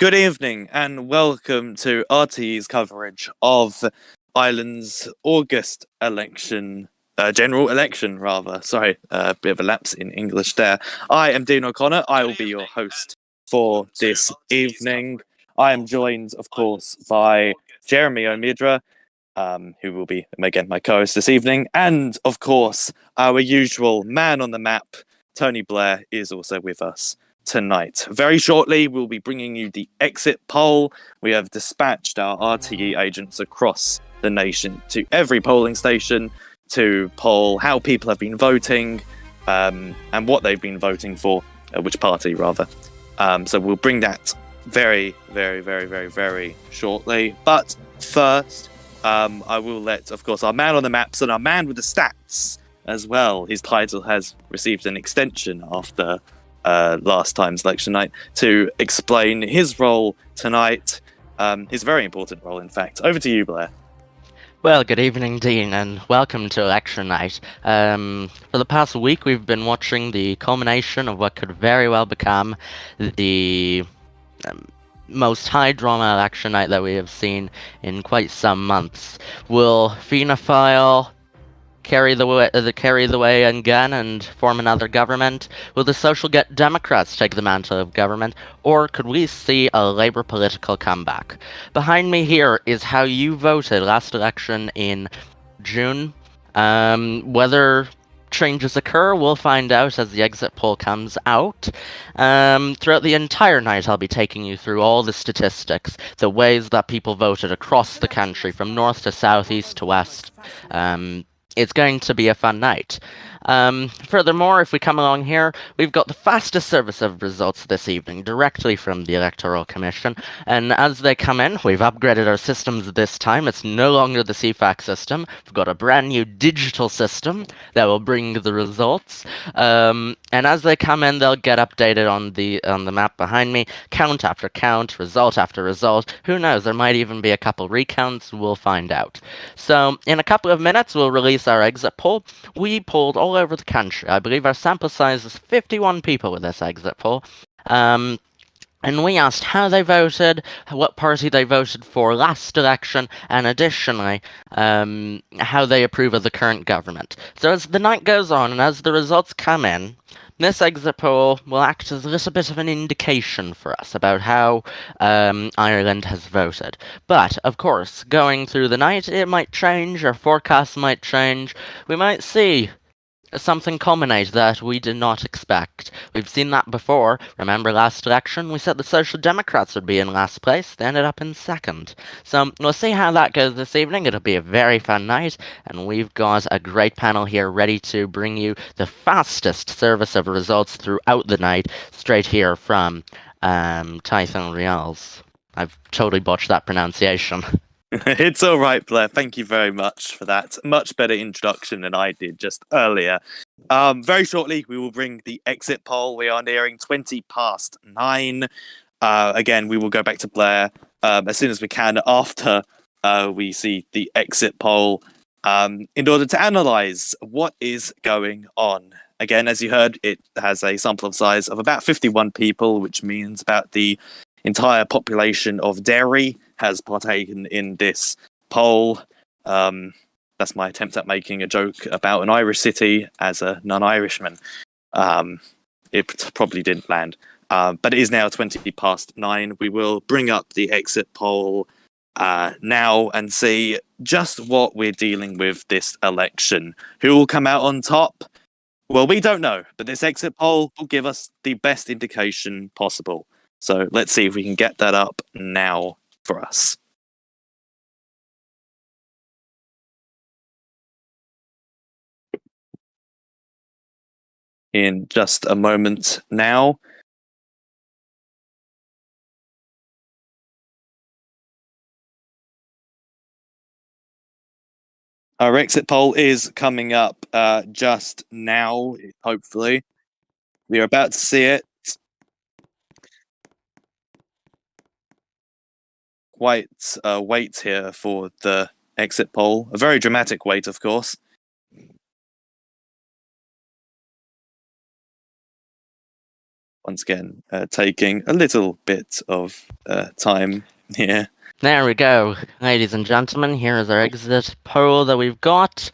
Good evening and welcome to RTE's coverage of Ireland's August election, general election rather. Sorry, a bit of a lapse in English there. I am Dean O'Connor. I will be your host for this evening. I am joined, of course, by Jeremy O'Meara, who will be, again, my co-host this evening. And, of course, our usual man on the map, Tony Blair, is also with us tonight. Very shortly, we'll be bringing you the exit poll. We have dispatched our RTE agents across the nation to every polling station to poll how people have been voting and what they've been voting for, which party rather. So we'll bring that very, very, very, very, very shortly. But first, I will let, of course, our man on the maps and our man with the stats as well. His title has received an extension after last time's election night to explain his role tonight, his very important role, in fact. Over to you, Blair. Well, good evening, Dean, and welcome to election night. For the past week, we've been watching the culmination of what could very well become the most high-drama election night that we have seen in quite some months. Will Fianna Fáil carry the way again and form another government? Will the Social Democrats take the mantle of government? Or could we see a Labour political comeback? Behind me here is how you voted last election in June. Whether changes occur, we'll find out as the exit poll comes out. Throughout the entire night, I'll be taking you through all the statistics, the ways that people voted across the country, from north to south, east to west. It's going to be a fun night. Furthermore, if we come along here, we've got the fastest service of results this evening, directly from the Electoral Commission. And as they come in, we've upgraded our systems this time. It's no longer the CFAC system. We've got a brand new digital system that will bring the results. And as they come in, they'll get updated on the map behind me. Count after count, result after result. Who knows? There might even be a couple recounts. We'll find out. So in a couple of minutes, we'll release our exit poll. We polled all over the country. I believe our sample size is 51 people with this exit poll. And we asked how they voted, what party they voted for last election, and additionally, how they approve of the current government. So as the night goes on and as the results come in, this exit poll will act as a little bit of an indication for us about how Ireland has voted. But, of course, going through the night, it might change, our forecasts might change. We might see something culminate that we did not expect. We've seen that before. Remember last election, we said the Social Democrats would be in last place. They ended up in second. So we'll see how that goes this evening. It'll be a very fun night, and we've got a great panel here ready to bring you the fastest service of results throughout the night, straight here from Tithe and Rialtais. I've totally botched that pronunciation. It's all right, Blair. Thank you very much for that. Much better introduction than I did just earlier. Very shortly, we will bring the exit poll. We are nearing 9:20. Again, we will go back to Blair as soon as we can after we see the exit poll in order to analyse what is going on. Again, as you heard, it has a sample size of about 51 people, which means about the entire population of Derry has partaken in this poll. That's my attempt at making a joke about an Irish city as a non-Irishman. It probably didn't land. But it is now 9:20. We will bring up the exit poll now and see just what we're dealing with this election. Who will come out on top? Well, we don't know, but this exit poll will give us the best indication possible. So let's see if we can get that up now for us. In just a moment now. Our exit poll is coming up just now, hopefully. We are about to see it. Quite a wait here for the exit poll. A very dramatic wait, of course. once again, taking a little bit of time here. There we go, ladies and gentlemen. Here is our exit poll that we've got.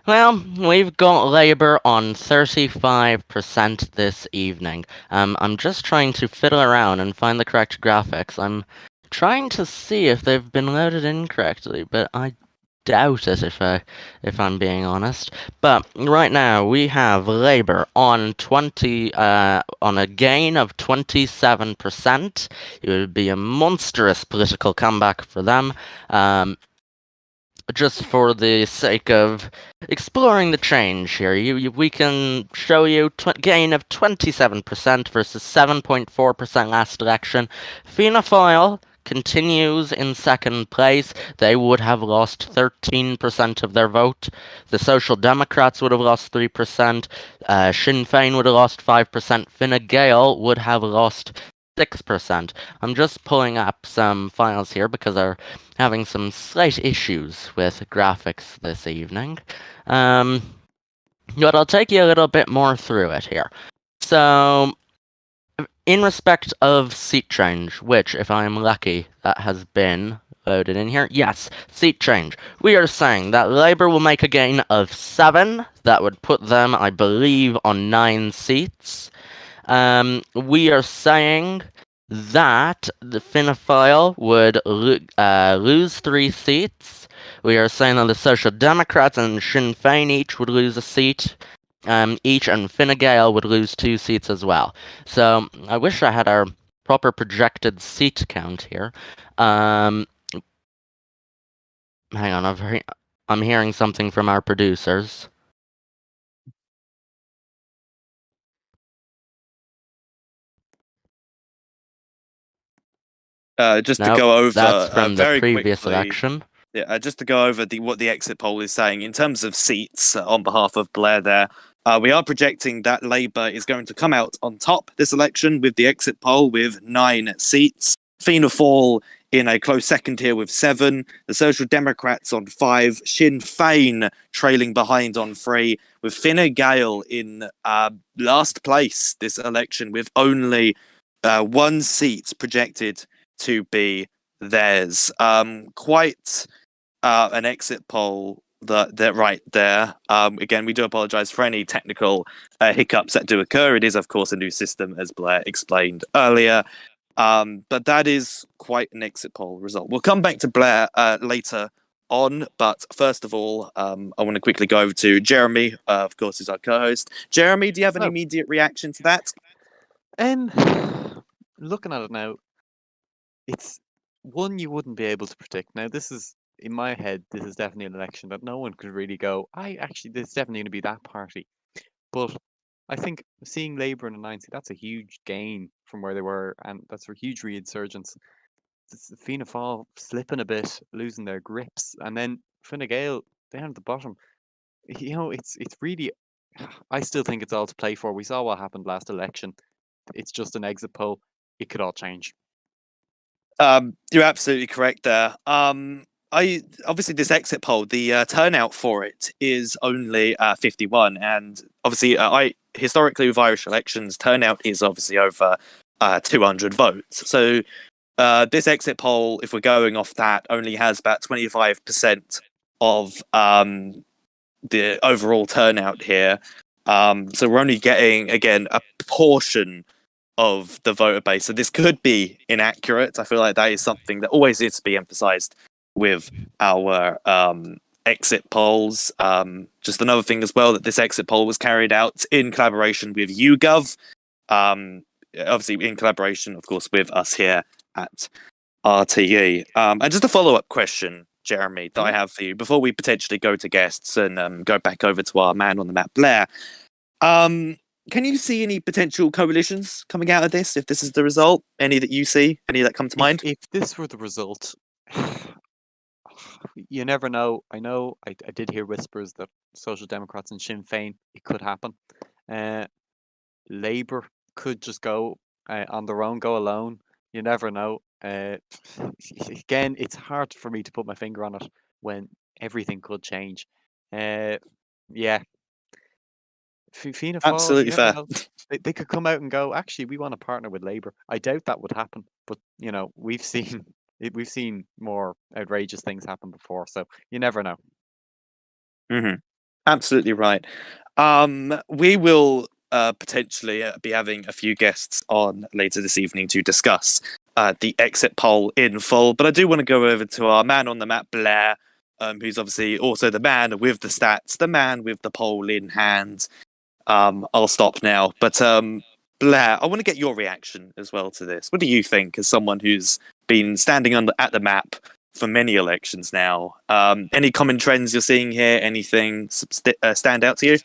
Well, we've got Labour on 35% this evening. I'm just trying to fiddle around and find the correct graphics. I'm trying to see if they've been loaded incorrectly, but I doubt it if I'm being honest. But right now we have Labour on on a gain of 27%. It would be a monstrous political comeback for them. Just for the sake of exploring the change here, we can show you gain of 27% versus 7.4% last election. Fianna Fáil continues in second place. They would have lost 13% of their vote. The Social Democrats would have lost 3%. Sinn Féin would have lost 5%. Fine Gael would have lost 6%. I'm just pulling up some files here because they're having some slight issues with graphics this evening. But I'll take you a little bit more through it here. So, in respect of seat change, which, if I'm lucky, that has been loaded in here. Yes, seat change. We are saying that Labour will make a gain of 7. That would put them, I believe, on 9 seats. We are saying that the Fianna Fáil would lose 3 seats. We are saying that the Social Democrats and Sinn Féin each would lose a seat. Each, and Fine Gael would lose 2 seats as well. So I wish I had our proper projected seat count here. Hang on, I'm hearing something from our producers. Just to go over that's from the very previous quickly, election. Yeah, just to go over what the exit poll is saying in terms of seats on behalf of Blair there. We are projecting that Labour is going to come out on top this election with the exit poll with 9 seats. Fianna Fáil in a close second here with 7. The Social Democrats on 5. Sinn Féin trailing behind on 3. With Fine Gael in last place this election with only 1 seat projected to be theirs. Quite an exit poll that right there. Again, we do apologise for any technical hiccups that do occur. It is, of course, a new system, as Blair explained earlier. But that is quite an exit poll result. We'll come back to Blair later on, but first of all, I want to quickly go over to Jeremy, of course, who's our co-host. Jeremy, do you have an immediate reaction to that? Looking at it now, it's one you wouldn't be able to predict. Now, this is, in my head, this is definitely an election that no one could really go, this is definitely going to be that party. But I think seeing Labour in a 90, that's a huge gain from where they were, and that's a huge reinsurgence. Fianna Fáil slipping a bit, losing their grips, and then Fine Gael down at the bottom. It's really, I still think it's all to play for. We saw what happened last election. It's just an exit poll. It could all change. You're absolutely correct there. Obviously this exit poll, the turnout for it is only 51, and obviously historically with Irish elections, turnout is obviously over 200 votes. So this exit poll, if we're going off that, only has about 25% of the overall turnout here. So we're only getting, again, a portion of the voter base. So this could be inaccurate. I feel like that is something that always needs to be emphasized with our exit polls. Just another thing as well, that this exit poll was carried out in collaboration with YouGov. Obviously in collaboration, of course, with us here at RTE. And just a follow-up question, Jeremy, that I have for you before we potentially go to guests and go back over to our man on the map, Blair. Can you see any potential coalitions coming out of this, if this is the result? Any that you see? Any that come to mind? If this were the result, you never know. I know I did hear whispers that Social Democrats and Sinn Féin, it could happen. Labour could just go on their own, go alone. You never know. Again, it's hard for me to put my finger on it when everything could change. Yeah. Fianna Fáil, you Absolutely never fair. know. They could come out and go, actually, we want to partner with Labour. I doubt that would happen, but we've seen we've seen more outrageous things happen before, so you never know. Hmm. Absolutely right. We will potentially be having a few guests on later this evening to discuss the exit poll in full. But I do want to go over to our man on the map, Blair, who's obviously also the man with the stats, the man with the poll in hand. I'll stop now. But Blair, I want to get your reaction as well to this. What do you think, as someone who's been standing at the map for many elections now? Any common trends you're seeing here? Anything stand out to you?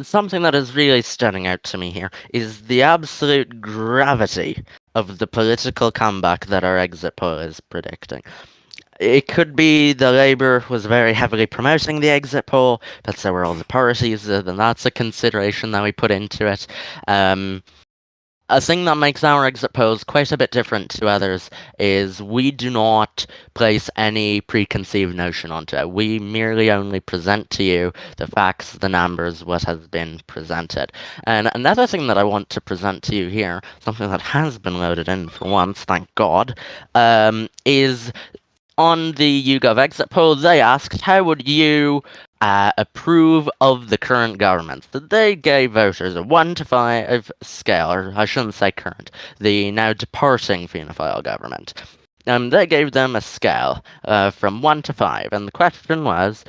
Something that is really standing out to me here is the absolute gravity of the political comeback that our exit poll is predicting. It could be the Labour was very heavily promoting the exit poll, but so were all the parties, then that's a consideration that we put into it. A thing that makes our exit polls quite a bit different to others is we do not place any preconceived notion onto it. We merely only present to you the facts, the numbers, what has been presented. And another thing that I want to present to you here, something that has been loaded in for once, thank God, is on the YouGov exit poll, they asked, how would you approve of the current government? So they gave voters a 1 to 5 scale, or I shouldn't say current, the now departing Fianna Fáil government. They gave them a scale from 1 to 5, and the question was,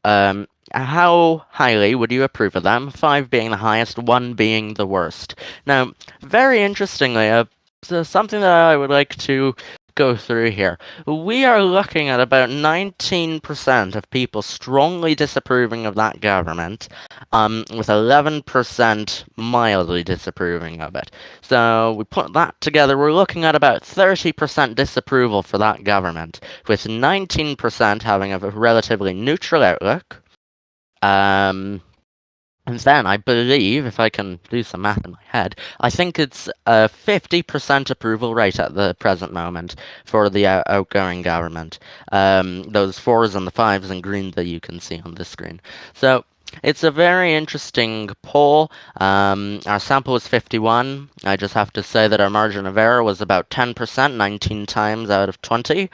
how highly would you approve of them? 5 being the highest, 1 being the worst. Now, very interestingly, something that I would like to go through here. We are looking at about 19% of people strongly disapproving of that government, with 11% mildly disapproving of it. So we put that together, we're looking at about 30% disapproval for that government, with 19% having a relatively neutral outlook. And then I believe, if I can do some math in my head, I think it's a 50% approval rate at the present moment for the outgoing government. Those 4s and the 5s in green that you can see on the screen. So it's a very interesting poll. Our sample was 51. I just have to say that our margin of error was about 10%, 19 times out of 20.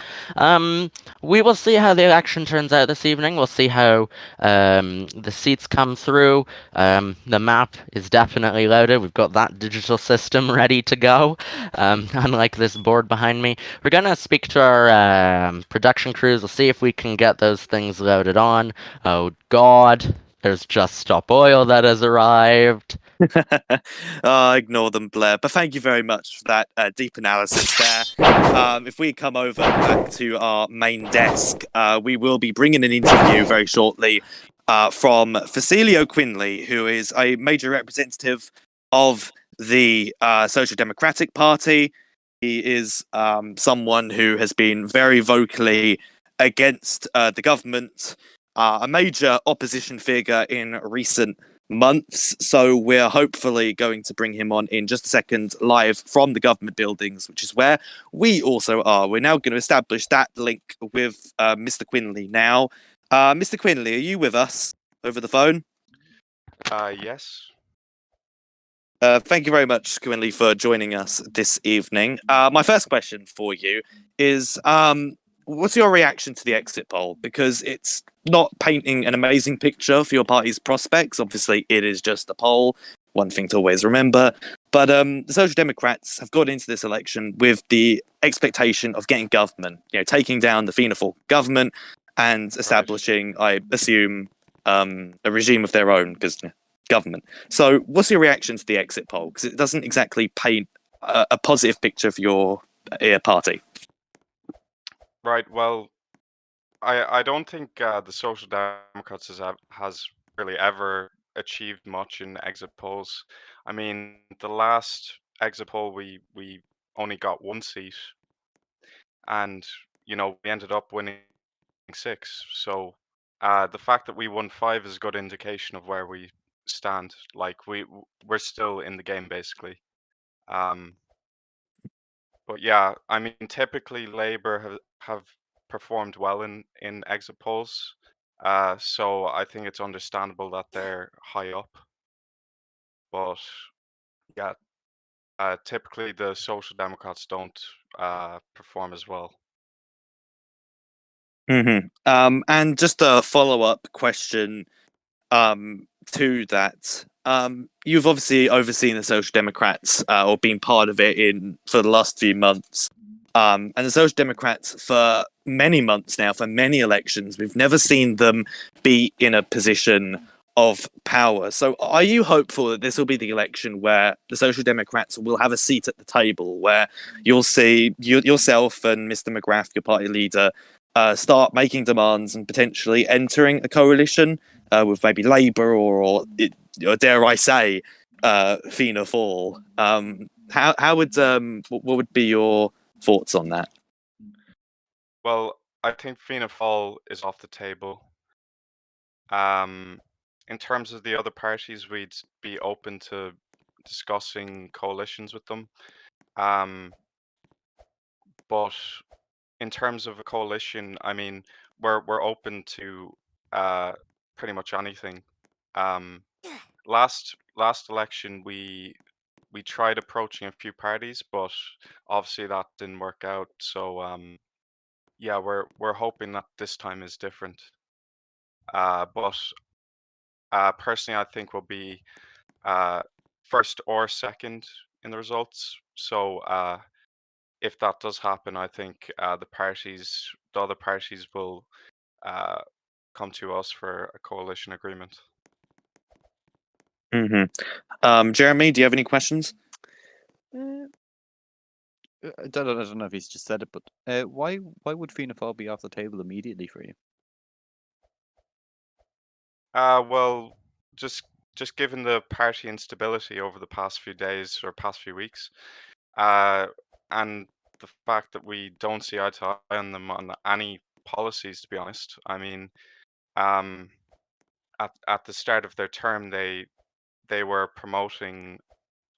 We will see how the election turns out this evening. We'll see how the seats come through. The map is definitely loaded. We've got that digital system ready to go, unlike this board behind me. We're going to speak to our production crews. We'll see if we can get those things loaded on. Oh, God. There's Just Stop Oil that has arrived. Ignore them, Blair. But thank you very much for that deep analysis there. If we come over back to our main desk, we will be bringing an interview very shortly from Facilio Quinley, who is a major representative of the Social Democratic Party. He is someone who has been very vocally against the government, a major opposition figure in recent months. So we're hopefully going to bring him on in just a second, live from the government buildings, which is where we also are. We're now going to establish that link with Mr. Quinley now. Mr. Quinley, are you with us over the phone? Yes. Thank you very much, Quinley, for joining us this evening. My first question for you is, what's your reaction to the exit poll? Because it's not painting an amazing picture for your party's prospects. Obviously, it is just a poll. One thing to always remember. But the Social Democrats have got into this election with the expectation of getting government, taking down the Fianna Fáil government and establishing, I assume, a regime of their own, because government. So what's your reaction to the exit poll? Because it doesn't exactly paint a positive picture for your party. Right. Well, I don't think the Social Democrats has really ever achieved much in exit polls. I mean, the last exit poll we only got 1 seat, and we ended up winning 6. So the fact that we won 5 is a good indication of where we stand. Like we're still in the game basically. Um, But yeah, I mean, typically Labour have performed well in exit polls, so I think it's understandable that they're high up. but yeah, typically the Social Democrats don't perform as well. And just a follow-up question to that. You've obviously overseen the Social Democrats or been part of it for the last few months. And the Social Democrats, for many months now, for many elections, we've never seen them be in a position of power. So are you hopeful that this will be the election where the Social Democrats will have a seat at the table, where you'll see yourself and Mr. McGrath, your party leader, start making demands and potentially entering a coalition with maybe Labour or dare I say, Fianna Fáil? How would what would be your thoughts on that? Well, I think Fianna Fáil is off the table. In terms of the other parties, we'd be open to discussing coalitions with them. But in terms of a coalition, I mean, we're open to pretty much anything. Last election, we tried approaching a few parties, but obviously that didn't work out. So yeah, we're hoping that this time is different. But personally, I think we'll be first or second in the results. So if that does happen, I think the other parties will come to us for a coalition agreement. Jeremy, do you have any questions? I don't know if he's just said it, but why would Fianna Fáil be off the table immediately for you? Well, just given the party instability over the past few days or past few weeks, and the fact that we don't see eye to eye on them on any policies, to be honest. I mean, at the start of their term, they were promoting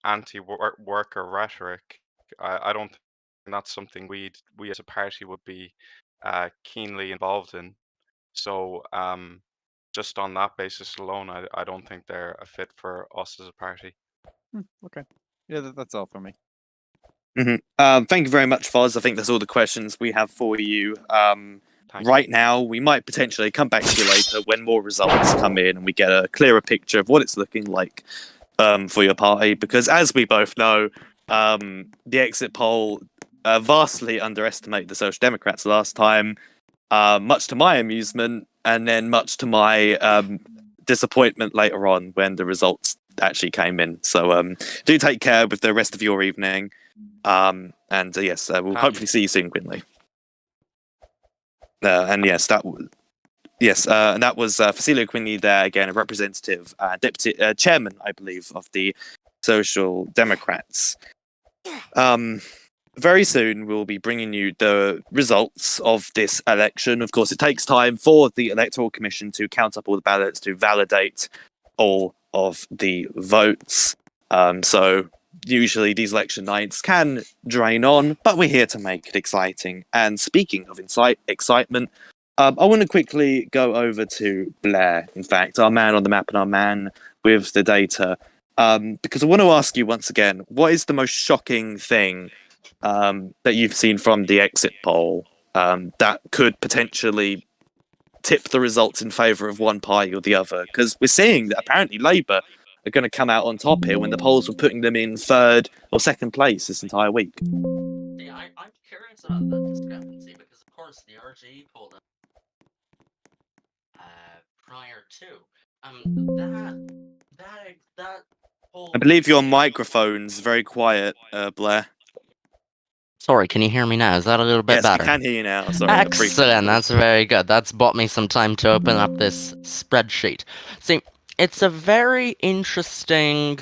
anti-worker rhetoric. I don't think that's something we as a party would be keenly involved in. So just on that basis alone, I don't think they're a fit for us as a party. Okay. Yeah, that's all for me. Thank you very much, Foz. I think that's all the questions we have for you. Right now, we might potentially come back to you later when more results come in and we get a clearer picture of what it's looking like for your party. Because as we both know, the exit poll vastly underestimated the Social Democrats last time, much to my amusement, and then much to my disappointment later on when the results actually came in. So do take care with the rest of your evening. And yes, we'll hopefully see you soon, Quinley. And yes, that was Facilio Quinley there again, a representative, deputy chairman, I believe, of the Social Democrats. Very soon we'll be bringing you the results of this election. Of course, it takes time for the Electoral Commission to count up all the ballots, to validate all of the votes. So usually these election nights can drain on, but we're here to make it exciting. And speaking of excitement, I want to quickly go over to Blair, in fact, our man on the map and our man with the data, because I want to ask you once again, what is the most shocking thing that you've seen from the exit poll that could potentially tip the results in favour of one party or the other? Because we're seeing that apparently Labour are going to come out on top here when the polls were putting them in third or second place this entire week. Yeah, I'm curious about the discrepancy because, of course, the RG polled prior to that poll. I believe your microphone's very quiet, Blair. Sorry, can you hear me now? Is that a little bit better? Yes, we can hear you now. Sorry, excellent. That's very good. That's bought me some time to open up this spreadsheet. See, it's a very interesting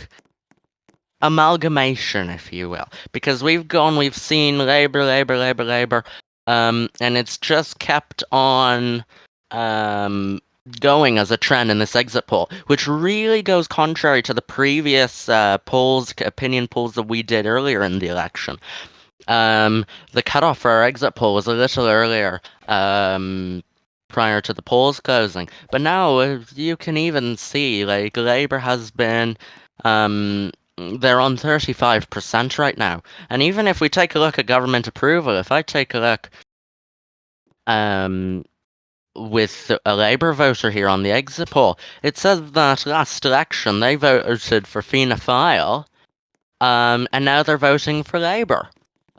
amalgamation, if you will, because we've seen Labour, and it's just kept on going as a trend in this exit poll, which really goes contrary to the previous opinion polls that we did earlier in the election. The cutoff for our exit poll was a little earlier, prior to the polls closing. But now you can even see, like, Labour has been They're on 35% right now. And even if we take a look at government approval, if I take a look with a Labour voter here on the exit poll, it says that last election they voted for Fianna Fáil, and now they're voting for Labour.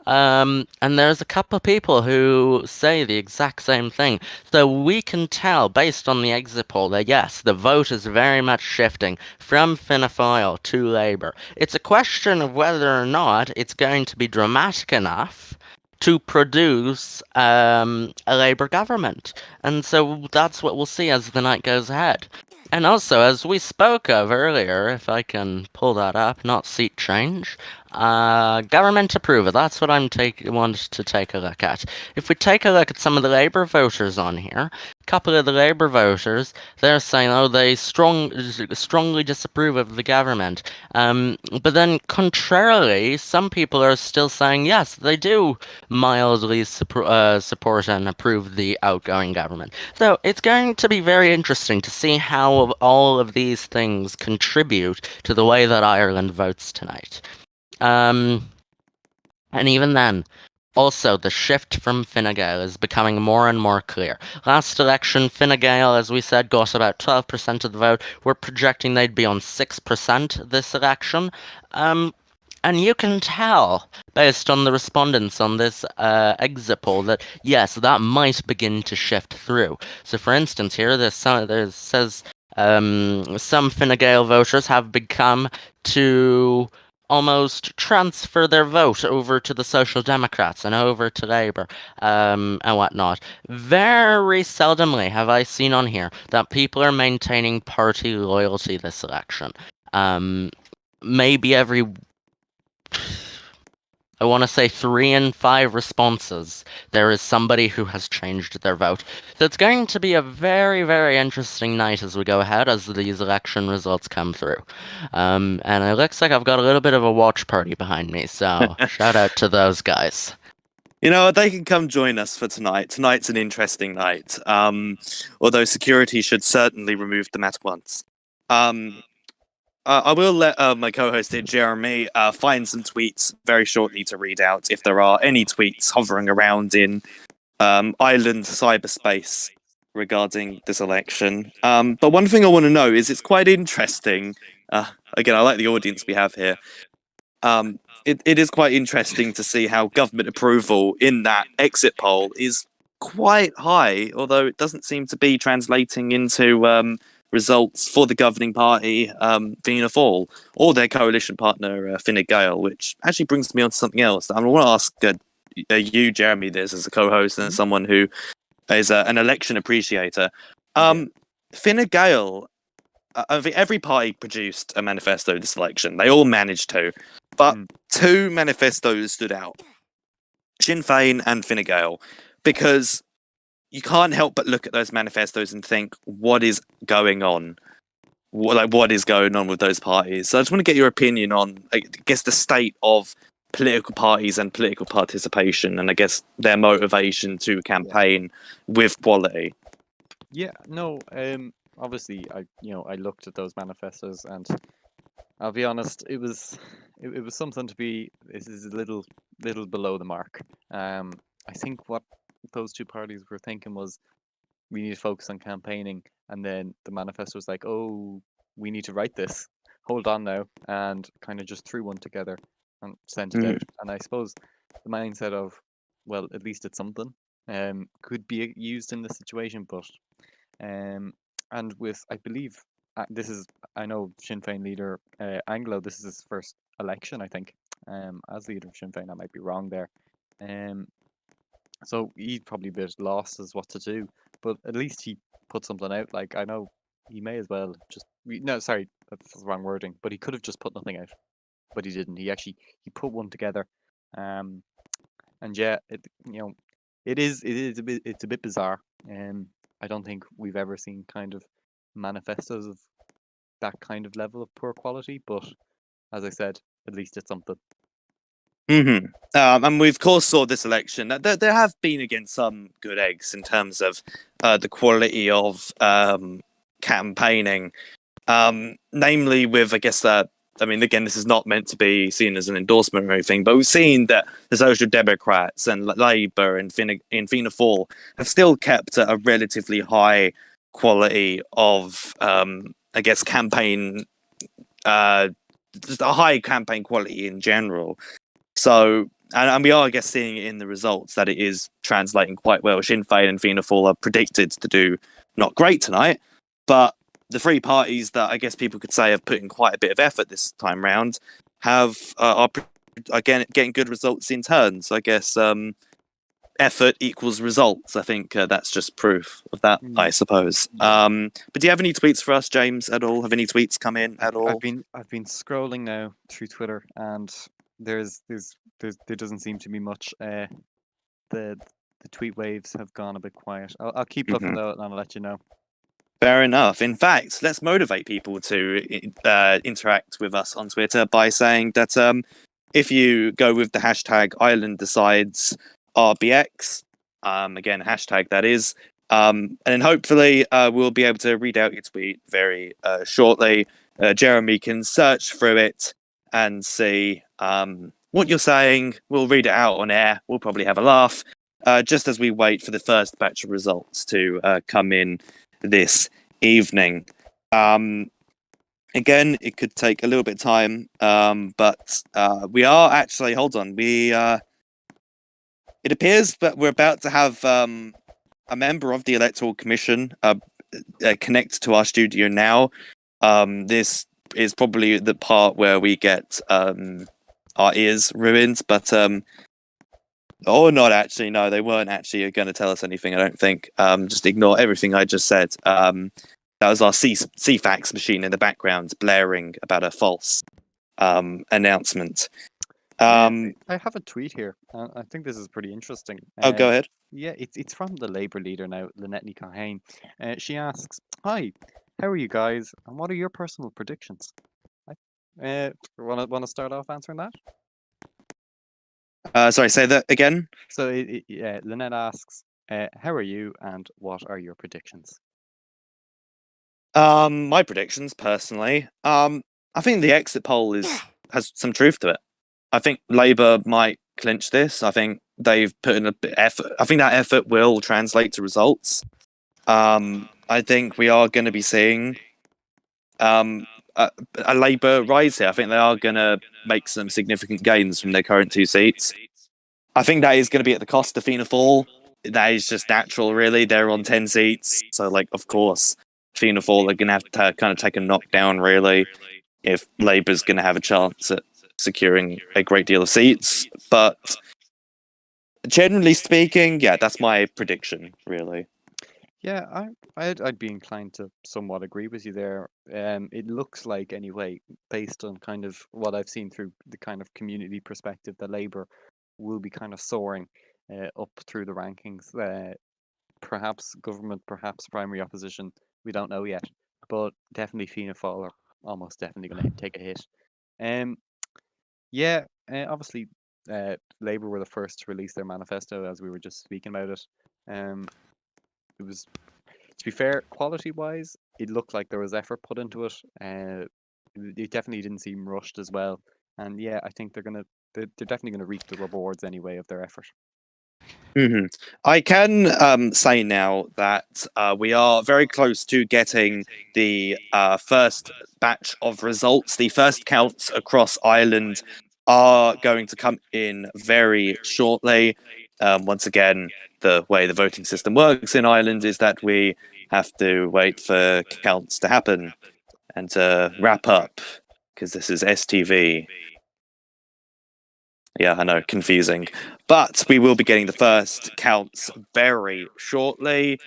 And there's a couple of people who say the exact same thing. So we can tell, based on the exit poll, that yes, the vote is very much shifting from Fianna Fáil to Labour. It's a question of whether or not it's going to be dramatic enough to produce a Labour government. And so that's what we'll see as the night goes ahead. And also, as we spoke of earlier, if I can pull that up, not seat change, government approval, that's what want to take a look at. If we take a look at some of the Labour voters on here, a couple of the Labour voters, they're saying, oh, they strongly disapprove of the government. But then, contrarily, some people are still saying, yes, they do mildly support and approve the outgoing government. So it's going to be very interesting to see how all of these things contribute to the way that Ireland votes tonight. And even then, also the shift from Fine Gael is becoming more and more clear. Last election, Fine Gael, as we said, got about 12% of the vote. We're projecting they'd be on 6% this election. And you can tell, based on the respondents on this exit poll, that yes, that might begin to shift through. So, for instance, here there says some Fine Gael voters have begun to almost transfer their vote over to the Social Democrats and over to Labour and whatnot. Very seldomly have I seen on here that people are maintaining party loyalty this election. Maybe every, I want to say 3 in 5 responses, there is somebody who has changed their vote. So it's going to be a very, very interesting night as we go ahead, as these election results come through. And it looks like I've got a little bit of a watch party behind me, so shout out to those guys. You know, they can come join us for tonight. Tonight's an interesting night, although security should certainly remove them at once. I will let my co-host here, Jeremy, find some tweets very shortly to read out, if there are any tweets hovering around in Ireland cyberspace regarding this election. But one thing I want to know is it's quite interesting. Again, I like the audience we have here. It is quite interesting to see how government approval in that exit poll is quite high, although it doesn't seem to be translating into results for the governing party, Fianna Fáil, or their coalition partner, Fine Gael, which actually brings me on to something else. I want to ask you, Jeremy, this as a co-host and someone who is an election appreciator. Fine Gael, I think every party produced a manifesto this election. They all managed to, but 2 manifestos stood out: Sinn Féin and Fine Gael, because you can't help but look at those manifestos and think, what is going on? What is going on with those parties? So I just want to get your opinion on, I guess, the state of political parties and political participation, and I guess their motivation to campaign with quality. Yeah, no, obviously, I looked at those manifestos, and I'll be honest, it was something to be. This is a little below the mark. I think what those 2 parties were thinking was, we need to focus on campaigning, and then the manifesto was like, oh, we need to write this. Hold on now, and kind of just threw one together and sent it out. And I suppose the mindset of, well, at least it's something, could be used in this situation, but and with, I believe, this is, I know Sinn Féin leader Anglo, this is his first election, I think, as leader of Sinn Féin. I might be wrong there. So he's probably a bit lost as what to do, but at least he put something out. Like, I know he may as well just, no, sorry, that's the wrong wording, but he could have just put nothing out, but he didn't. He put one together, and yeah, it is a bit bizarre. I don't think we've ever seen kind of manifestos of that kind of level of poor quality, but as I said, at least it's something. And we of course saw this election. There have been again some good eggs in terms of the quality of campaigning, namely with, I guess, I mean, again, this is not meant to be seen as an endorsement or anything, but we've seen that the Social Democrats and Labour and Fianna Fáil have still kept a relatively high quality of, I guess, campaign, just a high campaign quality in general. So, and we are, I guess, seeing it in the results that it is translating quite well. Sinn Féin and Fianna Fáil are predicted to do not great tonight, but the three parties that I guess people could say have put in quite a bit of effort this time round are getting good results in turn. So I guess effort equals results. I think that's just proof of that, I suppose. But do you have any tweets for us, James, at all? Have any tweets come in at all? I've been scrolling now through Twitter, and there doesn't seem to be much. The tweet waves have gone a bit quiet. I'll keep looking though, and I'll let you know. Fair enough. In fact, let's motivate people to interact with us on Twitter by saying that if you go with the hashtag Ireland Decides RBX, again, hashtag that is, and then hopefully we'll be able to read out your tweet very shortly. Jeremy can search through it and see what you're saying. We'll read it out on air. We'll probably have a laugh just as we wait for the first batch of results to come in this evening. Again, it could take a little bit of time, but we are actually, hold on, it appears that we're about to have a member of the Electoral Commission connect to our studio now. This is probably the part where we get our ears ruined, but not actually. No, they weren't actually going to tell us anything, I don't think. Just ignore everything I just said. That was our CFAX machine in the background blaring about a false announcement. I have a tweet here. I think this is pretty interesting. Go ahead. Yeah, it's from the Labour leader now, Lynette Ní Chahane. She asks, "Hi, how are you guys? And what are your personal predictions?" Want to start off answering that? Sorry, say that again. So Lynette asks, "How are you, and what are your predictions?" My predictions, personally, I think the exit poll has some truth to it. I think Labour might clinch this. I think they've put in a bit of effort. I think that effort will translate to results. I think we are going to be seeing a Labour rise here. I think they are going to make some significant gains from their current 2 seats. I think that is going to be at the cost of Fianna Fáil. That is just natural, really. They're on 10 seats, so of course, Fianna Fáil are going to have to kind of take a knockdown, really, if Labour's going to have a chance at securing a great deal of seats. But generally speaking, yeah, that's my prediction, really. Yeah, I'd be inclined to somewhat agree with you there. It looks like, anyway, based on kind of what I've seen through the kind of community perspective, that Labour will be kind of soaring up through the rankings. Perhaps government, perhaps primary opposition, we don't know yet. But definitely Fianna Fáil are almost definitely going to take a hit. Obviously, Labour were the first to release their manifesto, as we were just speaking about it. It was, to be fair, quality-wise, it looked like there was effort put into it. It definitely didn't seem rushed as well. And yeah, I think they're definitely gonna reap the rewards anyway of their effort. I can say now that we are very close to getting the first batch of results. The first counts across Ireland are going to come in very shortly. Once again, the way the voting system works in Ireland is that we have to wait for counts to happen and to wrap up, because this is STV. Yeah, I know, confusing. But we will be getting the first counts very shortly.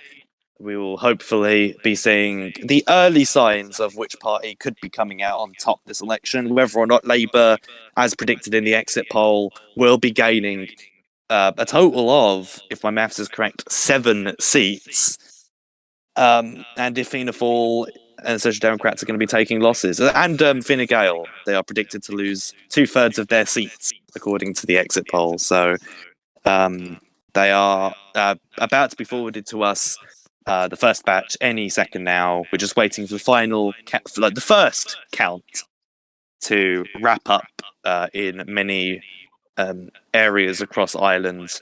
We will hopefully be seeing the early signs of which party could be coming out on top this election, whether or not Labour, as predicted in the exit poll, will be gaining a total of, if my maths is correct, 7 seats. And if Fianna Fáil and Social Democrats are going to be taking losses. And Fine Gael, they are predicted to lose 2/3 of their seats, according to the exit poll. So they are about to be forwarded to us, the first batch, any second now. We're just waiting for the final, the first count to wrap up in many areas across Ireland,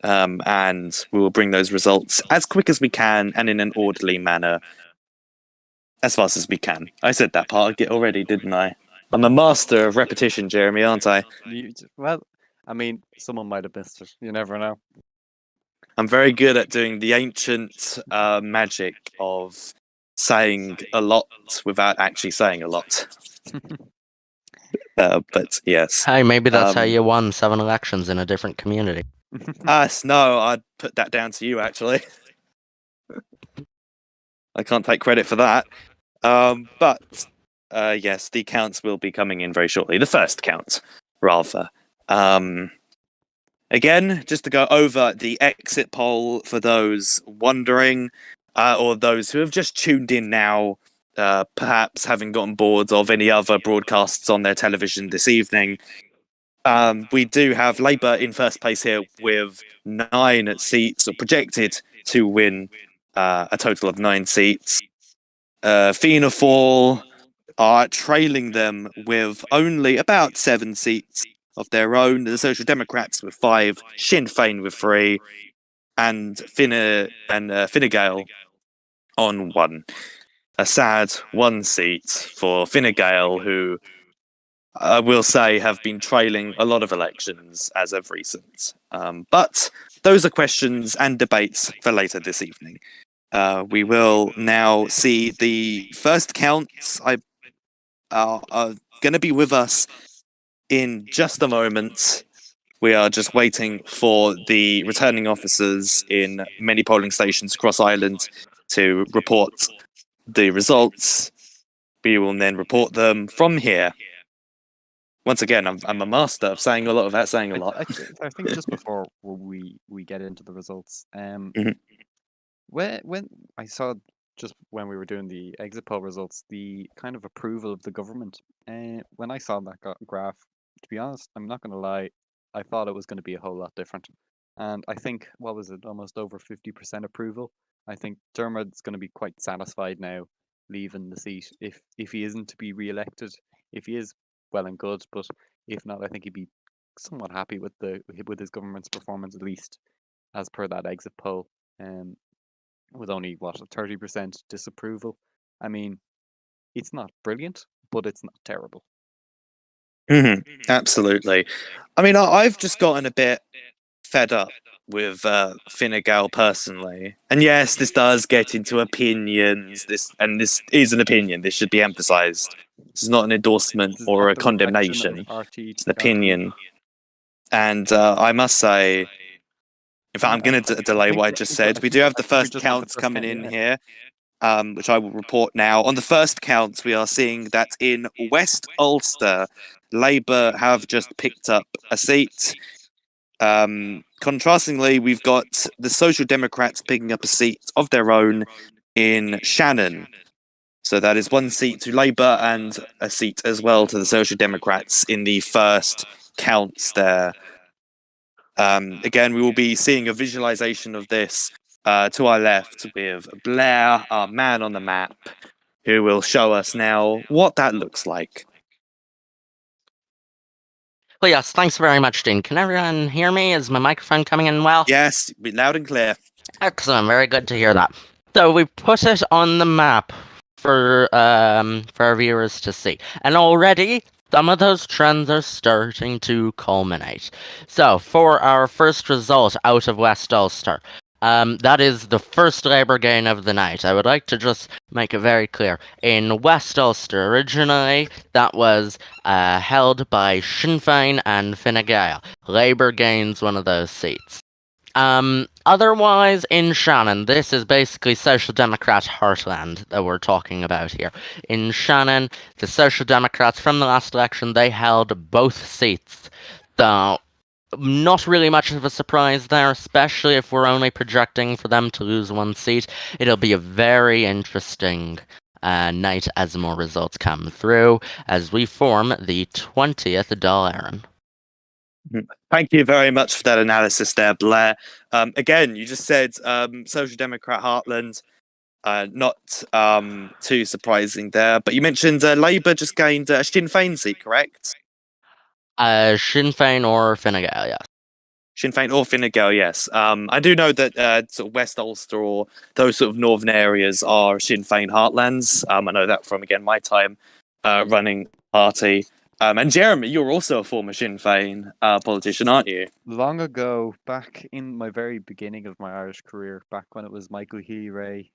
and we will bring those results as quick as we can and in an orderly manner, as fast as we can. I said that part already, didn't I? I'm a master of repetition, Jeremy, aren't I? Well, I mean, someone might have missed it. You never know. I'm very good at doing the ancient magic of saying a lot without actually saying a lot. But yes. Hey, maybe that's how you won 7 elections in a different community. No, I'd put that down to you, actually. I can't take credit for that. But yes, the counts will be coming in very shortly. The first count, rather. Again, just to go over the exit poll for those wondering, or those who have just tuned in now, perhaps having gotten bored of any other broadcasts on their television this evening. We do have Labour in first place here with 9 seats, or projected to win a total of 9 seats. Fianna Fáil are trailing them with only about 7 seats of their own. The Social Democrats with 5, Sinn Féin with 3, and Fine Gael on 1. A sad 1 seat for Fine Gael, who I will say have been trailing a lot of elections as of recent. But those are questions and debates for later this evening. We will now see the first counts. Are going to be with us in just a moment. We are just waiting for the returning officers in many polling stations across Ireland to report the results. We will then report them from here. Once again, I'm a master of saying a lot without saying a lot. I think just before we get into the results, Mhm. when I saw just when we were doing the exit poll results, the kind of approval of the government, when I saw that graph, to be honest, I'm not going to lie, I thought it was going to be a whole lot different. And I think, what was it, almost over 50% approval. I think Dermot's going to be quite satisfied now leaving the seat if he isn't to be re-elected. If he is, well and good, but if not, I think he'd be somewhat happy with his government's performance, at least as per that exit poll. With only a 30% disapproval. I mean, it's not brilliant, but it's not terrible. Absolutely. I mean, I've just gotten a bit fed up with Fine Gael personally, and yes, this does get into opinions. This is an opinion. This should be emphasised. This is not an endorsement or a condemnation. It's an opinion, and I must say. In fact, I'm going to delay what I just said. We do have the first counts coming in here, which I will report now. On the first count, we are seeing that in West Ulster, Labour have just picked up a seat. Contrastingly, we've got the Social Democrats picking up a seat of their own in Shannon. So that is 1 seat to Labour and a seat as well to the Social Democrats in the first counts there. Again, we will be seeing a visualization of this to our left with Blair, our man on the map, who will show us now what that looks like. Well, yes, thanks very much, Dean. Can everyone hear me? Is my microphone coming in well? Yes, be loud and clear. Excellent, very good to hear that. So we've put it on the map for our viewers to see, and already some of those trends are starting to culminate. So for our first result out of West Ulster, that is the first Labour gain of the night. I would like to just make it very clear. In West Ulster, originally, that was held by Sinn Féin and Fine Gael. Labour gains one of those seats. Otherwise, in Shannon, this is basically Social Democrat heartland that we're talking about here. In Shannon, the Social Democrats from the last election, they held both seats. So, not really much of a surprise there, especially if we're only projecting for them to lose 1 seat. It'll be a very interesting night as more results come through, as we form the 20th Dáil Éireann. Thank you very much for that analysis there, Blair. Again, you just said Social Democrat heartland. Not too surprising there. But you mentioned Labour just gained a Sinn Féin seat, correct? Sinn Féin or Fine Gael, yes. Sinn Féin or Fine Gael, yes. I do know that sort of West Ulster or those sort of northern areas are Sinn Féin heartlands. I know that from, again, my time running party. And Jeremy, you're also a former Sinn Féin politician, aren't you? Long ago, back in my very beginning of my Irish career, back when it was Michael Healy,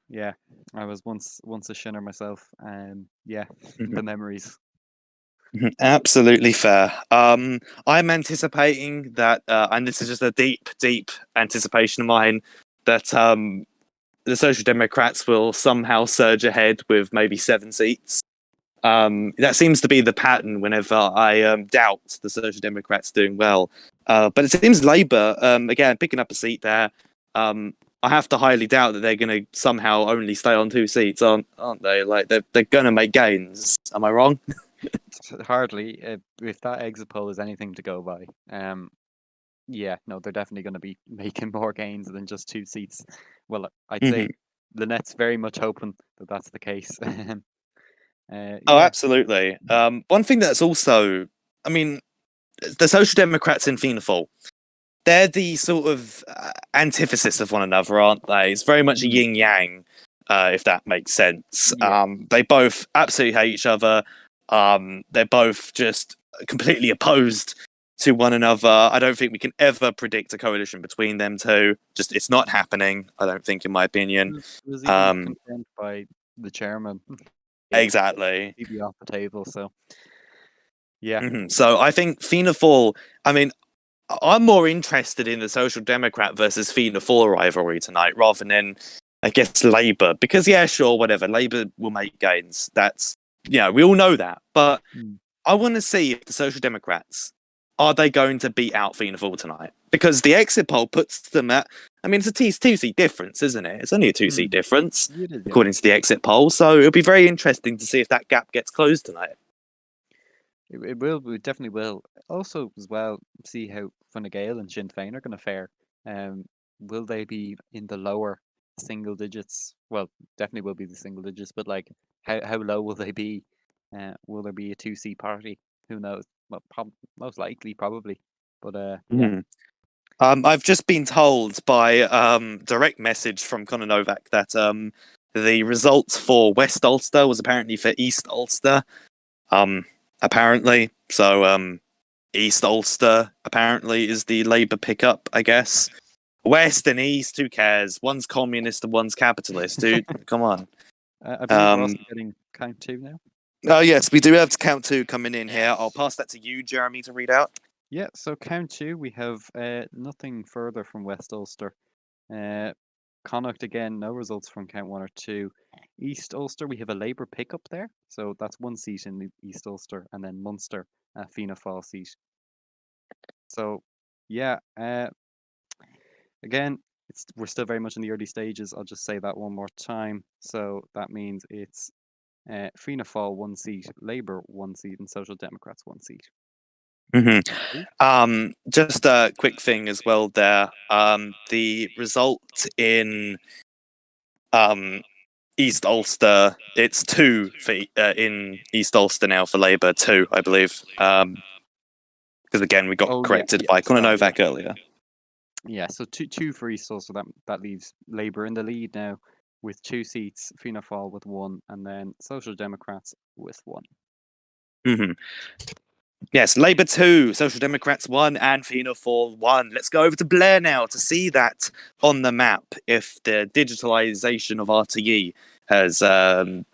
yeah, I was once a Shinner myself, and yeah, the memories. Absolutely fair. I'm anticipating that, and this is just a deep anticipation of mine, that the Social Democrats will somehow surge ahead with maybe 7 seats. That seems to be the pattern whenever I doubt the Social Democrats doing well. But it seems Labour, again, picking up a seat there. I have to highly doubt that they're going to somehow only stay on 2 seats, aren't they? Like they're going to make gains. Am I wrong? Hardly, if that exit poll is anything to go by. Yeah, no, they're definitely going to be making more gains than just 2 seats. Well, I'd say Lynette's very much hoping that that's the case. Oh, yeah. absolutely. One thing that's also, I mean, the Social Democrats in Fianna Fáil, they're the sort of antithesis of one another, aren't they? It's very much a yin yang, if that makes sense. Yeah. They both absolutely hate each other. They're both just completely opposed to one another. I don't think we can ever predict a coalition between them two. Just, it's not happening, I don't think, in my opinion. It was even confirmed by the chairman. Exactly. He'd be off the table, so yeah. So I think Fianna Fáil, I mean, I'm more interested in the Social Democrat versus Fianna Fáil rivalry tonight rather than, I guess, Labour. Because, yeah, sure, whatever, Labour will make gains. That's, we all know that. But I want to see if the Social Democrats, are they going to beat out Fianna Fáil tonight? Because the exit poll puts them at, I mean, it's a 2-seat difference, isn't it? It's only a 2-seat difference, according to the exit poll. So it'll be very interesting to see if that gap gets closed tonight. It will. It definitely will. Also, as well, see how Fine Gael and Sinn Féin are going to fare. Will they be in the lower single digits? Well, definitely will be the single digits, but like, how low will they be? Will there be a 2-seat party? Who knows? Well, most likely, probably. But yeah. I've just been told by direct message from Conor Novak that the results for West Ulster was apparently for East Ulster. Apparently. So East Ulster apparently is the Labour pickup, I guess. West and East, who cares? One's communist and one's capitalist, dude. Come on. I believe we're also getting count 2 now. Oh, yes, we do have count 2 coming in here. I'll pass that to you, Jeremy, to read out. Yeah, so count 2, we have nothing further from West Ulster. Connacht again, no results from count 1 or 2. East Ulster, we have a Labour pickup there, so that's 1 seat in the East Ulster, and then Munster, a Fianna Fáil seat. So, yeah, again, we're still very much in the early stages. I'll just say that one more time. So that means it's Fianna Fáil 1 seat, Labour 1 seat, and Social Democrats 1 seat. Just a quick thing as well there. The result in East Ulster, it's 2 for in East Ulster now for Labour, 2, I believe. Because again, we got corrected by Conor Novak earlier. Yeah, so 2 for East Ulster. That leaves Labour in the lead now with 2 seats, Fianna Fáil with 1, and then Social Democrats with 1. Yes, Labour 2, Social Democrats 1, and Fianna Fáil 1. Let's go over to Blair now to see that on the map, if the digitalisation of RTE has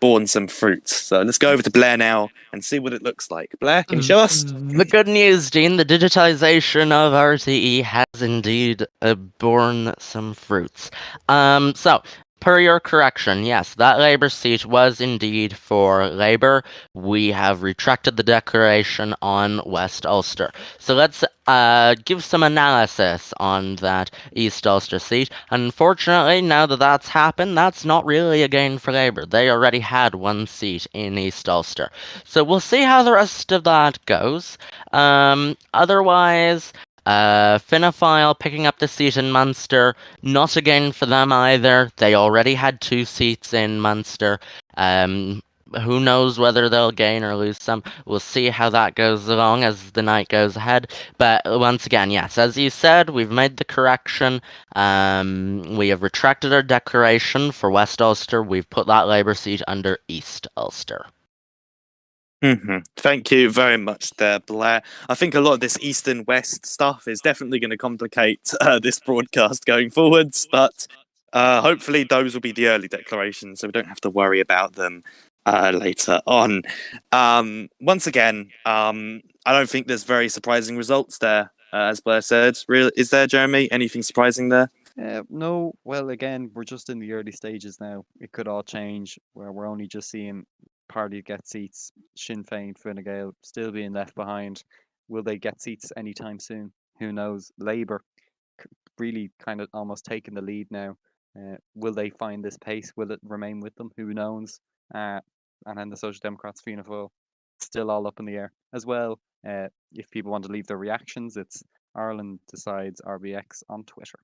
borne some fruit. So let's go over to Blair now and see what it looks like. Blair, can you show us? The good news, Dean, the digitization of RTE has indeed borne some fruits. So, per your correction, yes, that Labour seat was indeed for Labour. We have retracted the declaration on West Ulster. So let's give some analysis on that East Ulster seat. Unfortunately, now that that's happened, that's not really a gain for Labour. They already had 1 seat in East Ulster. So we'll see how the rest of that goes. Otherwise, Fianna Fáil picking up the seat in Munster, not again for them either. They already had 2 seats in Munster. Who knows whether they'll gain or lose some. We'll see how that goes along as the night goes ahead. But once again, yes, as you said, we've made the correction. We have retracted our declaration for West Ulster. We've put that Labour seat under East Ulster. Thank you very much there, Blair. I think a lot of this East and West stuff is definitely going to complicate this broadcast going forwards, but hopefully those will be the early declarations, so we don't have to worry about them later on. Once again, I don't think there's very surprising results there, as Blair said. Is there, Jeremy? Anything surprising there? No, well, again, we're just in the early stages now. It could all change, where we're only just seeing party get seats, Sinn Féin, Fine Gael still being left behind. Will they get seats anytime soon? Who knows? Labour really kind of almost taking the lead now. Will they find this pace? Will it remain with them? Who knows? And then the Social Democrats, Fianna Fáil, still all up in the air as well. If people want to leave their reactions, it's Ireland Decides RBX on Twitter.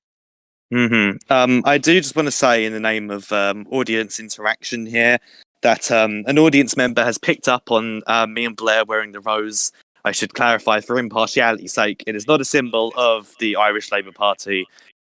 I do just want to say, in the name of audience interaction here, that an audience member has picked up on me and Blair wearing the rose. I should clarify, for impartiality's sake, it is not a symbol of the Irish Labour Party.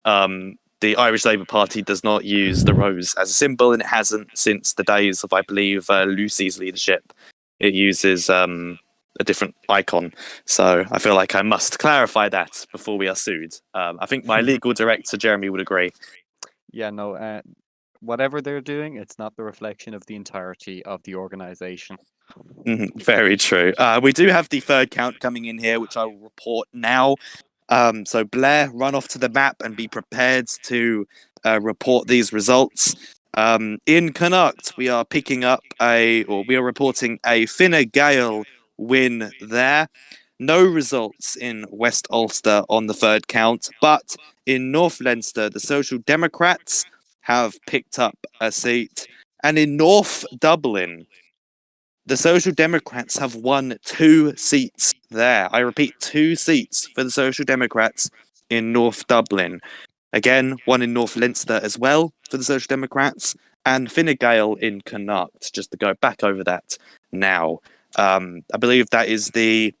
The Irish Labour Party does not use the rose as a symbol, and it hasn't since the days of, I believe, Lucy's leadership. It uses a different icon. So I feel like I must clarify that before we are sued. I think my legal director, Jeremy, would agree. Yeah, no, whatever they're doing, it's not the reflection of the entirety of the organisation. Very true. We do have the third count coming in here, which I will report now. So Blair, run off to the map and be prepared to report these results. In Connacht, we are reporting a Fine Gael win there. No results in West Ulster on the third count, but in North Leinster, the Social Democrats have picked up a seat, and in North Dublin, the Social Democrats have won 2 seats there. I repeat, 2 seats for the Social Democrats in North Dublin. Again, one in North Leinster as well for the Social Democrats, and Fine Gael in Connacht, just to go back over that now. I believe that is the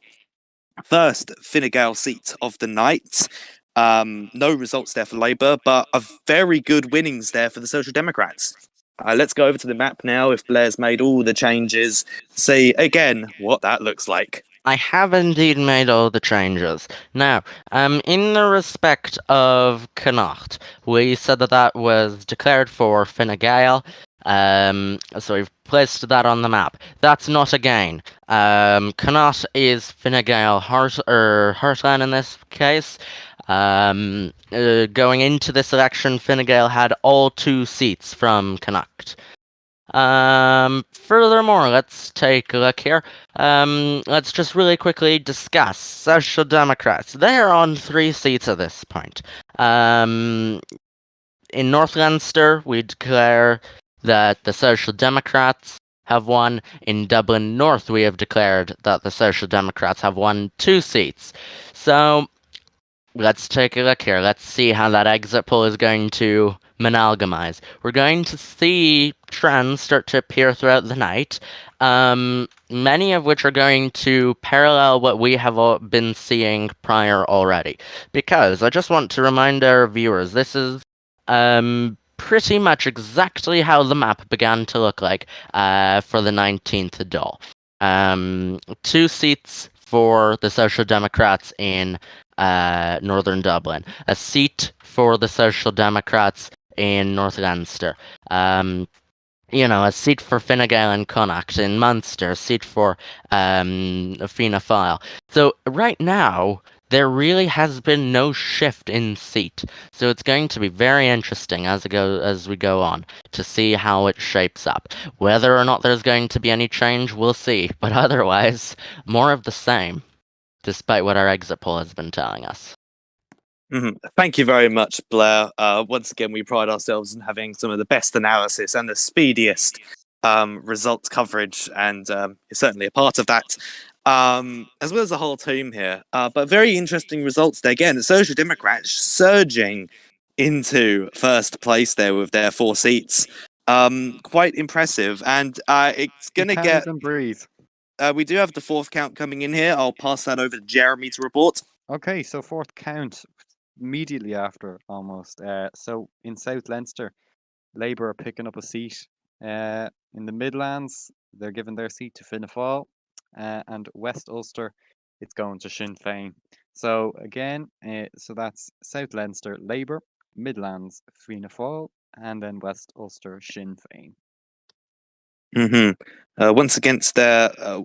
first Fine Gael seat of the night. No results there for Labour, but a very good winnings there for the Social Democrats. Let's go over to the map now. If Blair's made all the changes, see again what that looks like. I have indeed made all the changes. Now, in the respect of Connacht, we said that was declared for Fine Gael. So we've placed that on the map. That's not a gain. Connacht is Fine Gael heartland in this case. Going into this election, Fine Gael had all 2 seats from Connacht. Furthermore, let's take a look here. Let's just really quickly discuss Social Democrats. They're on 3 seats at this point. In North Leinster, we declare that the Social Democrats have won. In Dublin North, we have declared that the Social Democrats have won 2 seats. So, let's take a look here. Let's see how that exit poll is going to amalgamize. We're going to see trends start to appear throughout the night, many of which are going to parallel what we have been seeing prior already. Because I just want to remind our viewers, this is pretty much exactly how the map began to look like for the 19th Dáil. 2 seats for the Social Democrats in Northern Dublin, a seat for the Social Democrats in North Leinster, a seat for Fine Gael in Connacht, in Munster, a seat for Fianna Fáil. So right now, there really has been no shift in seat. So it's going to be very interesting as we go on to see how it shapes up. Whether or not there's going to be any change, we'll see. But otherwise, more of the same, despite what our exit poll has been telling us. Thank you very much, Blair. Once again, we pride ourselves in having some of the best analysis and the speediest results coverage, and it's certainly a part of that. as well as the whole team here. But very interesting results there. Again, the Social Democrats surging into first place there with their 4 seats. Quite impressive. And it's going to get... and breathe. we do have the 4th count coming in here. I'll pass that over to Jeremy to report. Okay, so 4th count immediately after almost. So in South Leinster, Labour are picking up a seat. In the Midlands, they're giving their seat to Fianna Fáil, and West Ulster, it's going to Sinn Féin. So again, so that's South Leinster Labour, Midlands Fianna Fáil, and then West Ulster Sinn Féin. Once against there, oh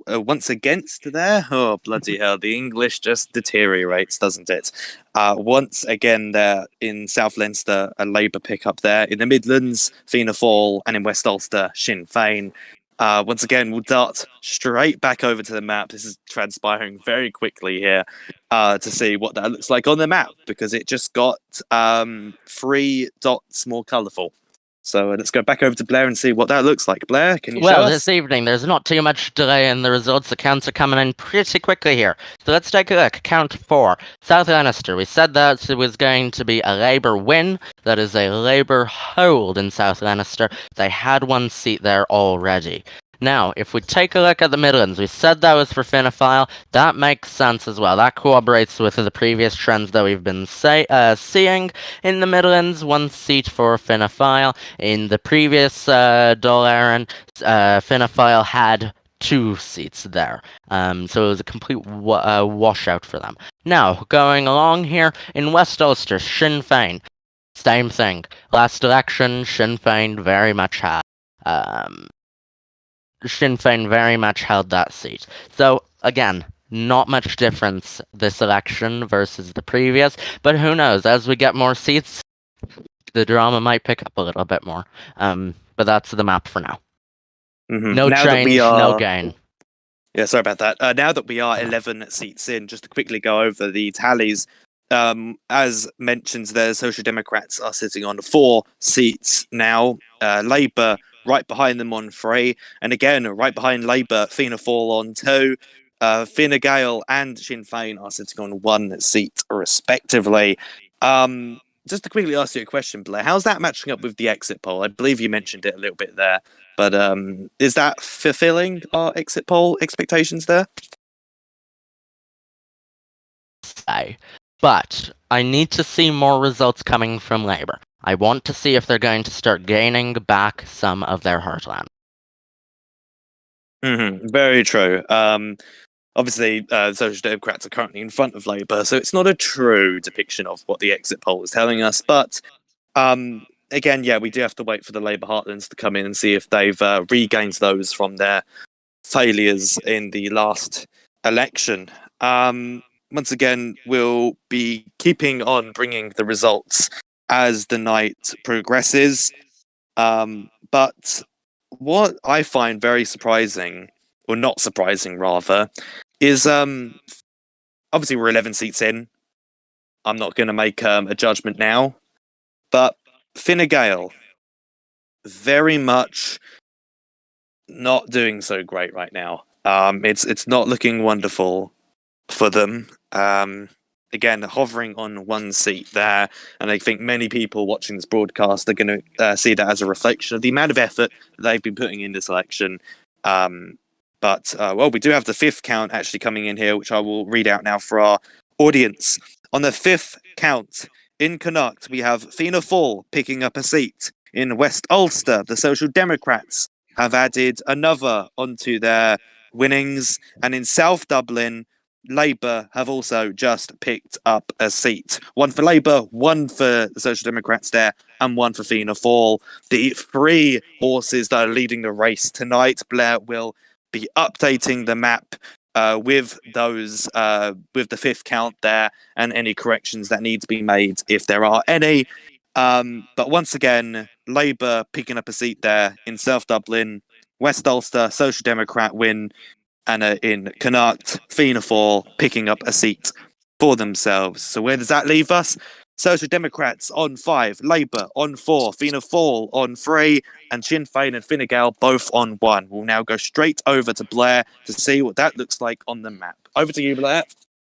bloody hell, the English just deteriorates, doesn't it? Once again there in South Leinster, a Labour pick-up there. In the Midlands, Fianna Fáil, and in West Ulster, Sinn Féin. Once again, we'll dart straight back over to the map. This is transpiring very quickly here to see what that looks like on the map, because it just got 3 dots more colourful. So let's go back over to Blair and see what that looks like. Blair, can you show us? Well, this evening, there's not too much delay in the results. The counts are coming in pretty quickly here. So let's take a look. Count 4. South Leinster. We said that it was going to be a Labour win. That is a Labour hold in South Leinster. They had 1 seat there already. Now, if we take a look at the Midlands, we said that was for Fianna Fáil. That makes sense as well. That corroborates with the previous trends that we've been seeing. In the Midlands, 1 seat for Fianna Fáil. In the previous Dáil Éireann, Fianna Fáil had 2 seats there. So it was a complete washout for them. Now, going along here, in West Ulster, Sinn Féin, same thing. Last election, Sinn Féin very much had. Sinn Féin very much held that seat. So, again, not much difference this election versus the previous, but who knows, as we get more seats, the drama might pick up a little bit more. But that's the map for now. No change, no gain. Yeah, sorry about that. Now that we are 11 seats in, just to quickly go over the tallies, as mentioned, the Social Democrats are sitting on 4 seats now. Labour right behind them on 3, and again right behind Labour, Fianna Fáil on 2. Fine Gael and Sinn Féin are sitting on 1 seat respectively. Just to quickly ask you a question, Blair, how's that matching up with the exit poll? I believe you mentioned it a little bit there, but is that fulfilling our exit poll expectations there? But I need to see more results coming from Labour. I want to see if they're going to start gaining back some of their heartland. Very true. Obviously, Social Democrats are currently in front of Labour, so it's not a true depiction of what the exit poll is telling us. But again, yeah, we do have to wait for the Labour heartlands to come in and see if they've regained those from their failures in the last election. Once again, we'll be keeping on bringing the results as the night progresses. But what I find very surprising, or not surprising rather, is obviously we're 11 seats in. I'm not going to make a judgment now, but Fine Gael very much not doing so great right now. It's not looking wonderful for them. Again, hovering on 1 seat there, and I think many people watching this broadcast are going to see that as a reflection of the amount of effort they've been putting in this election. But we do have the 5th count actually coming in here, which I will read out now for our audience. On the 5th count, in Connacht, we have Fianna Fáil picking up a seat. In West Ulster, the Social Democrats have added another onto their winnings, and in South Dublin, Labour have also just picked up a seat. 1 for Labour, 1 for the Social Democrats there, and 1 for Fianna Fáil. The 3 horses that are leading the race tonight. Blair will be updating the map with those, with the 5th count there, and any corrections that need to be made if there are any. But once again, Labour picking up a seat there in South Dublin. West Ulster, Social Democrat win. And in Connacht, Fianna Fáil picking up a seat for themselves. So where does that leave us? Social Democrats on 5, Labour on 4, Fianna Fáil on 3, and Sinn Féin and Fine Gael both on 1. We'll now go straight over to Blair to see what that looks like on the map. Over to you, Blair.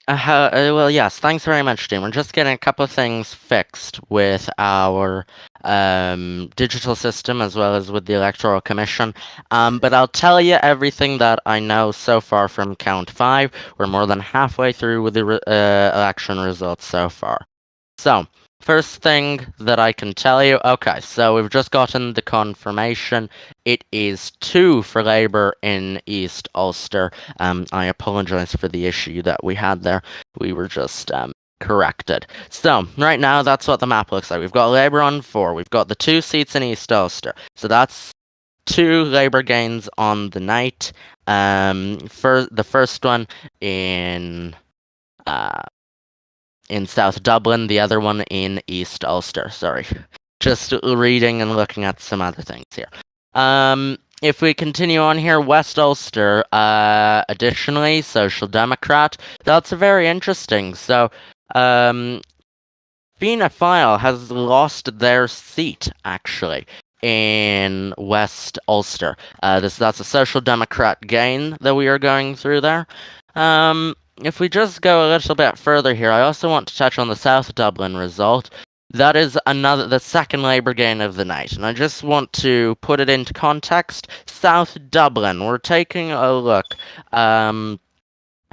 Well, yes, thanks very much, Dean. We're just getting a couple of things fixed with our digital system as well as with the Electoral Commission. But I'll tell you everything that I know so far from Count 5. We're more than halfway through with the election results so far. So, first thing that I can tell you, okay, so we've just gotten the confirmation. It is 2 for Labour in East Ulster. I apologise for the issue that we had there. We were just corrected. So, right now, that's what the map looks like. We've got Labour on 4. We've got the 2 seats in East Ulster. So that's 2 Labour gains on the night. For the first one in South Dublin, the other one in East Ulster. Sorry. Just reading and looking at some other things here. If we continue on here, West Ulster, additionally, Social Democrat. That's very interesting. So, Fianna Fáil has lost their seat, actually, in West Ulster. That's a Social Democrat gain that we are going through there. If we just go a little bit further here, I also want to touch on the South Dublin result. That is the second Labour gain of the night, and I just want to put it into context. South Dublin, we're taking a look.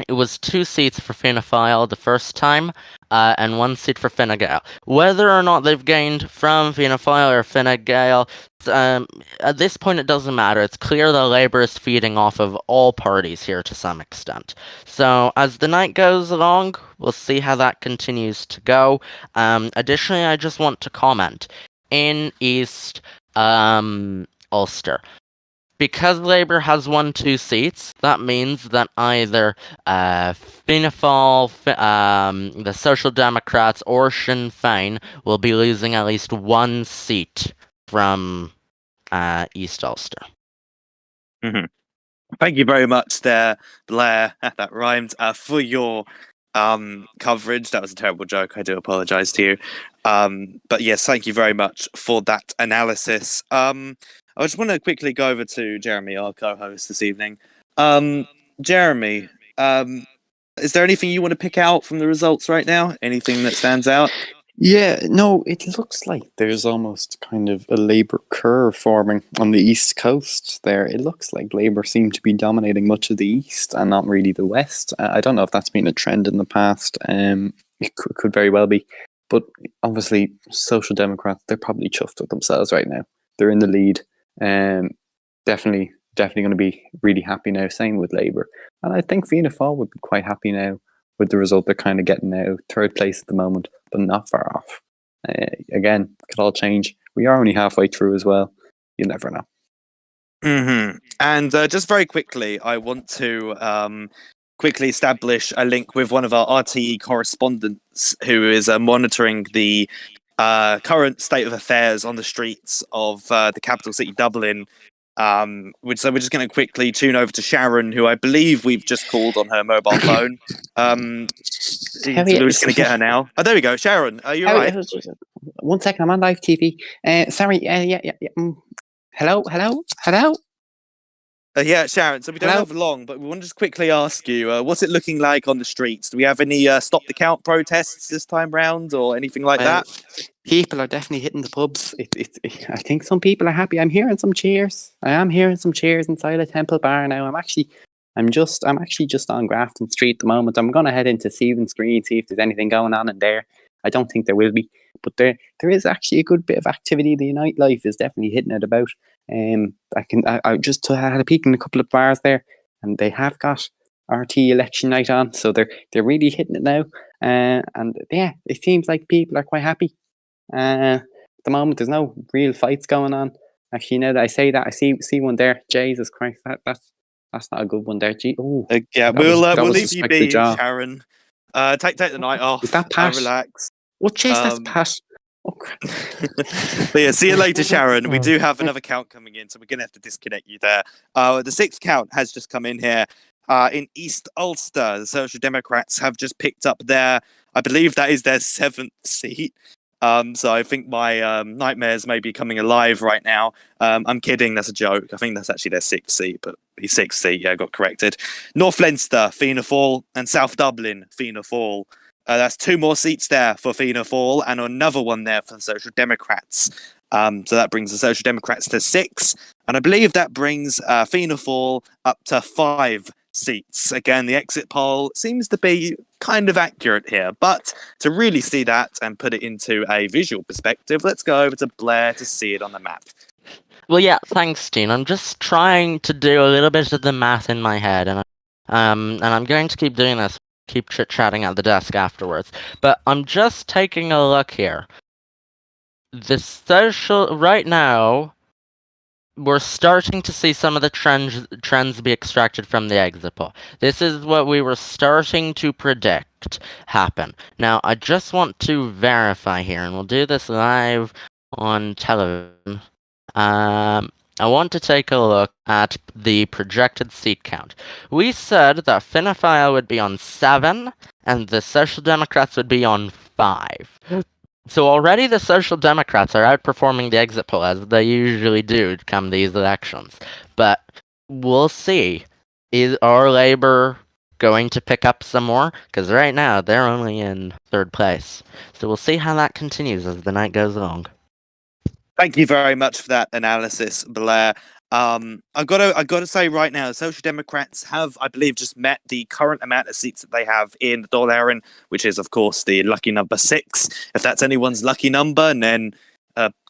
It was 2 seats for Fianna Fáil the first time, and 1 seat for Fine Gael. Whether or not they've gained from Fianna Fáil or Fine Gael, at this point it doesn't matter. It's clear that Labour is feeding off of all parties here to some extent. So as the night goes along, we'll see how that continues to go. Additionally, I just want to comment. In East Ulster, because Labour has won 2 seats, that means that either Fianna Fáil, the Social Democrats, or Sinn Féin will be losing at least 1 seat from East Ulster. Mm-hmm. Thank you very much there, Blair. That rhymed, for your coverage. That was a terrible joke. I do apologise to you. But yes, thank you very much for that analysis. I just want to quickly go over to Jeremy, our co-host this evening. Jeremy, is there anything you want to pick out from the results right now? Anything that stands out? Yeah, no, it looks like there's almost kind of a Labour curve forming on the east coast there. It looks like Labour seem to be dominating much of the east and not really the west. I don't know if that's been a trend in the past. It could very well be. But obviously, Social Democrats, they're probably chuffed with themselves right now. They're in the lead. Definitely going to be really happy now. Same with Labour. And I think Fianna Fáil would be quite happy now with the result they're kind of getting now. 3rd place at the moment, but not far off. Again, could all change. We are only halfway through as well. You never know. Mm-hmm. And just very quickly, I want to quickly establish a link with one of our RTE correspondents who is monitoring the current state of affairs on the streets of the capital city, Dublin. So we're just going to quickly tune over to Sharon, who I believe we've just called on her mobile phone. We're just going to get her now. Oh, there we go. Sharon, are you all right? 1 second, I'm on live TV. Sorry, yeah. Hello? Yeah, Sharon, so we don't have long, but we want to just quickly ask you, what's it looking like on the streets? Do we have any Stop the Count protests this time round or anything like that? People are definitely hitting the pubs. I think some people are happy. I'm hearing some cheers. I am hearing some cheers inside a Temple Bar now. I'm actually just on Grafton Street at the moment. I'm going to head into Stephen's Green, see if there's anything going on in there. I don't think there will be, but there is actually a good bit of activity. The nightlife is definitely hitting it about. I just had a peek in a couple of bars there, and they have got RT election night on, so they're really hitting it now. And yeah, it seems like people are quite happy. At the moment, there's no real fights going on. Actually, now that I say that, I see one there. Jesus Christ, that's not a good one there. Yeah, we'll leave you be, Sharon. Take the night off. Is that Pat? Relax. What chase? That's Pat. Oh, crap. But yeah, see you later, Sharon. We do have another count coming in, so we're going to have to disconnect you there. The 6th count has just come in here. In East Ulster, the Social Democrats have just picked up their, I believe that is their 7th seat. So I think my nightmares may be coming alive right now. I'm kidding, that's a joke. I think that's actually their 6th seat, but the 6th seat, yeah, got corrected. North Leinster, Fianna Fáil, and South Dublin, Fianna Fáil. That's 2 more seats there for Fianna Fáil, and another one there for the Social Democrats. So that brings the Social Democrats to 6, and I believe that brings Fianna Fáil up to 5 seats. Again, the exit poll seems to be kind of accurate here, but to really see that and put it into a visual perspective, let's go over to Blair to see it on the map. Well, yeah, thanks, Dean. I'm just trying to do a little bit of the math in my head, and I'm going to keep doing this, keep chit-chatting at the desk afterwards. But I'm just taking a look here. Right now, we're starting to see some of the trends be extracted from the exit poll. This is what we were starting to predict happen. Now, I just want to verify here, and we'll do this live on television. I want to take a look at the projected seat count. We said that Fine Gael would be on 7, and the Social Democrats would be on 5. So already the Social Democrats are outperforming the exit poll, as they usually do come these elections. But we'll see. Are Labour going to pick up some more? Because right now they're only in 3rd place. So we'll see how that continues as the night goes along. Thank you very much for that analysis, Blair. I gotta say right now, the Social Democrats have, I believe, just met the current amount of seats that they have in the Dáil Éireann, which is, of course, the lucky number 6. If that's anyone's lucky number, then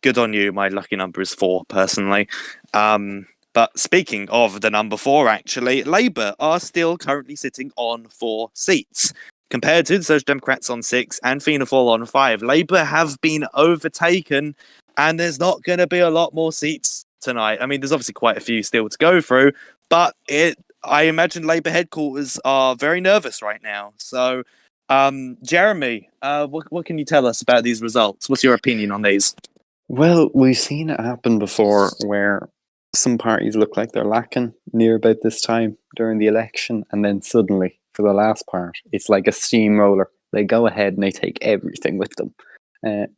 good on you. My lucky number is 4, personally. But speaking of the number 4, actually, Labour are still currently sitting on 4 seats. Compared to the Social Democrats on 6 and Fianna Fáil on 5, Labour have been overtaken, and there's not going to be a lot more seats tonight. I mean, there's obviously quite a few still to go through, but I imagine Labour headquarters are very nervous right now. So, Jeremy, what can you tell us about these results? What's your opinion on these? Well, we've seen it happen before where some parties look like they're lacking near about this time during the election, and then suddenly, for the last part, it's like a steamroller. They go ahead and they take everything with them.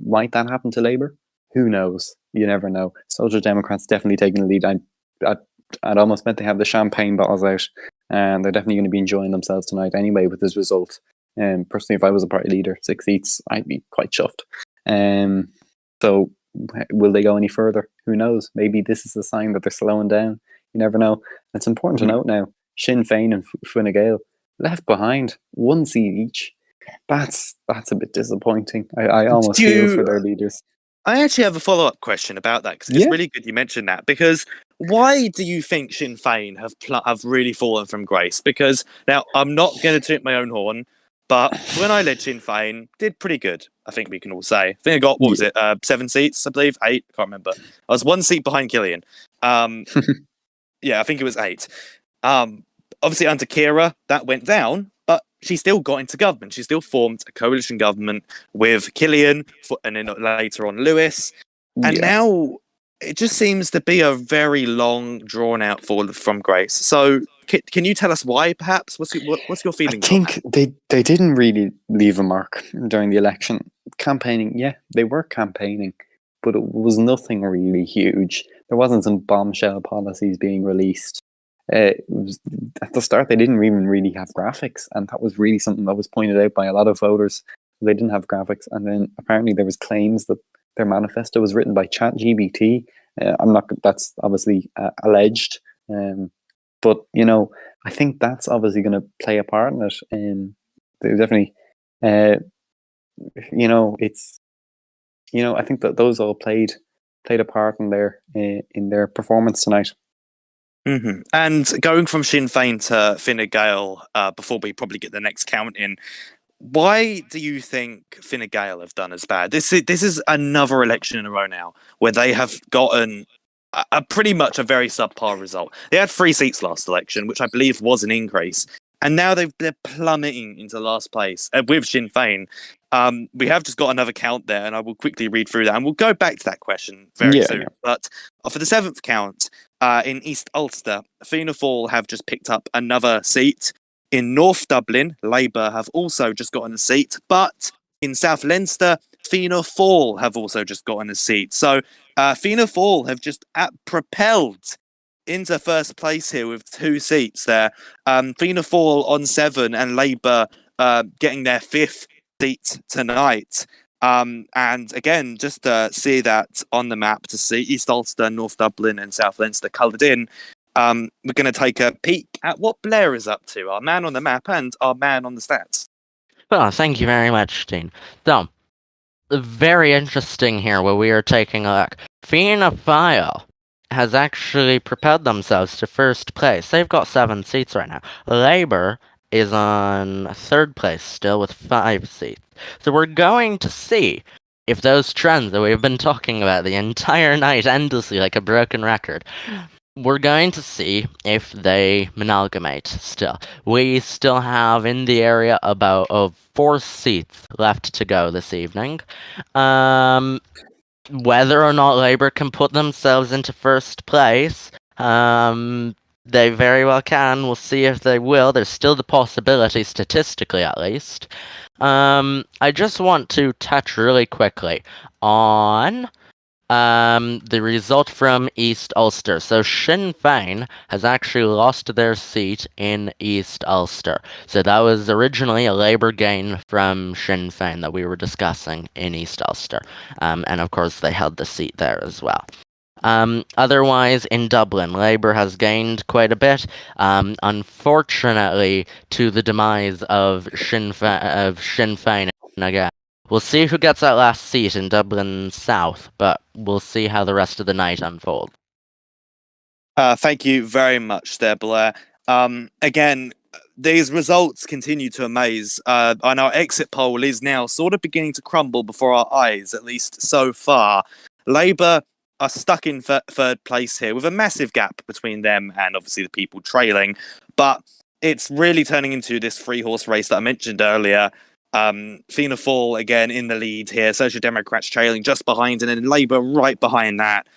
Might that happen to Labour? Who knows? You never know. Social Democrats definitely taking the lead. I'd almost bet they have the champagne bottles out, and they're definitely going to be enjoying themselves tonight anyway with this result. Personally, if I was a party leader, 6 seats, I'd be quite chuffed. So will they go any further? Who knows? Maybe this is a sign that they're slowing down. You never know. It's important to note now, Sinn Féin and Fine Gael left behind 1 seat each. That's a bit disappointing. I almost feel for their leaders. I actually have a follow-up question about that, because it's really good you mentioned that, because why do you think Sinn Féin have really fallen from grace? Because, now, I'm not going to toot my own horn, but when I led Sinn Féin, did pretty good, I think we can all say. I think I got, 7 seats, I believe? 8? I can't remember. I was 1 seat behind Killian. Yeah, I think it was 8. Obviously, under Kira, that went down, but she still got into government. She still formed a coalition government with Killian, and then later on Lewis. And now it just seems to be a very long, drawn-out fall from grace. So can you tell us why, perhaps? What's your feeling? I think they didn't really leave a mark during the election. Campaigning, yeah, they were campaigning, but it was nothing really huge. There wasn't some bombshell policies being released. It was, at the start, they didn't even really have graphics, and that was really something that was pointed out by a lot of voters. They didn't have graphics, and then apparently there was claims that their manifesto was written by ChatGPT. That's obviously alleged, but I think that's obviously going to play a part in it. They definitely, it's, I think that those all played a part in their performance tonight. Mm-hmm. And going from Sinn Féin to Fine Gael, before we probably get the next count in, why do you think Fine Gael have done as bad? This is another election in a row now where they have gotten a pretty much a very subpar result. They had 3 seats last election, which I believe was an increase, and now they're plummeting into last place with Sinn Féin. We have just got another count there, and I will quickly read through that, and we'll go back to that question very soon. Yeah. But for the 7th count, in East Ulster, Fianna Fáil have just picked up another seat. In North Dublin, Labour have also just gotten a seat, but in South Leinster, Fianna Fáil have also just gotten a seat. So Fianna Fáil have just propelled into first place here with 2 seats there. Fianna Fáil on 7 and Labour getting their 5th seat tonight. And again, just to see that on the map, to see East Ulster, North Dublin and South Leinster coloured in, we're going to take a peek at what Blair is up to, our man on the map and our man on the stats. Well, thank you very much, Dean. So, very interesting here where we are taking a look. Fianna Fáil has actually propelled themselves to first place. They've got 7 seats right now. Labour is on 3rd place still with 5 seats. So we're going to see if those trends that we've been talking about the entire night endlessly like a broken record, we're going to see if they amalgamate still. We still have in the area about 4 seats left to go this evening. Whether or not Labour can put themselves into first place, they very well can. We'll see if they will. There's still the possibility, statistically at least. I just want to touch really quickly on the result from East Ulster. So Sinn Féin has actually lost their seat in East Ulster. So that was originally a Labour gain from Sinn Féin that we were discussing in East Ulster. And of course they held the seat there as well. Otherwise, in Dublin, Labour has gained quite a bit, unfortunately to the demise of Sinn Féin again. We'll see who gets that last seat in Dublin South, but we'll see how the rest of the night unfolds. Thank you very much there, Blair. Again, these results continue to amaze, and our exit poll is now sort of beginning to crumble before our eyes, at least so far. Labour are stuck in 3rd place here with a massive gap between them and obviously the people trailing, but it's really turning into this 3-horse race that I mentioned earlier. Fianna Fáil again in the lead here, Social Democrats trailing just behind, and then Labour right behind that.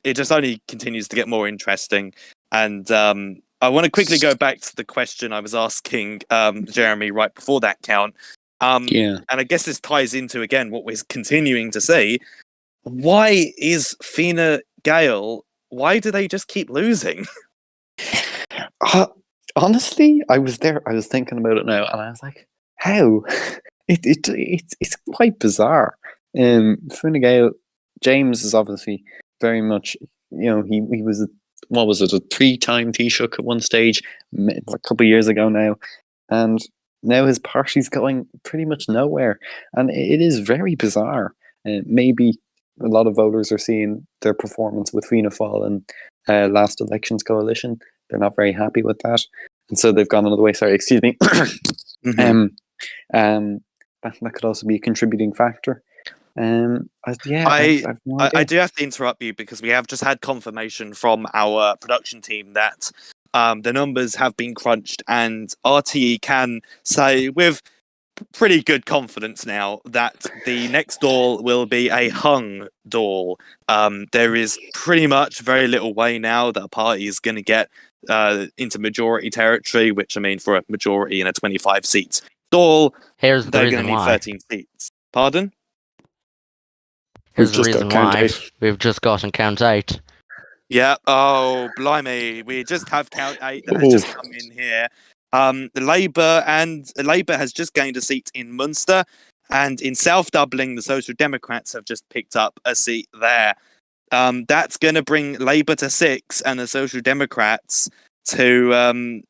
It just only continues to get more interesting. And I want to quickly go back to the question I was asking Jeremy right before that count. And I guess this ties into, again, what we're continuing to see. Why is Fine Gael, why do they just keep losing? Honestly, I was thinking about it now, and I was like, how? It's quite bizarre. Fine Gael, James is obviously very much, he was a 3-time Taoiseach at one stage, a couple of years ago now, and now his party's going pretty much nowhere, and it is very bizarre. Maybe a lot of voters are seeing their performance with Fianna Fáil and last election's coalition. They're not very happy with that, and so they've gone another way. Sorry, excuse me. That could also be a contributing factor. I do have to interrupt you because we have just had confirmation from our production team that the numbers have been crunched, and RTE can say with pretty good confidence now that the next Dáil will be a hung Dáil. There is pretty much very little way now that a party is going to get into majority territory, which I mean for a majority in a 25 seats Dáil, Here's the they're reason going to need why. 13 seats. Pardon? Here's the We've just reason got count why. 8. We've just gotten count 8. Yeah. Oh, blimey. We just have count 8 that has just come in here. Labour has just gained a seat in Munster, and in South Dublin, the Social Democrats have just picked up a seat there. That's going to bring Labour to 6 and the Social Democrats to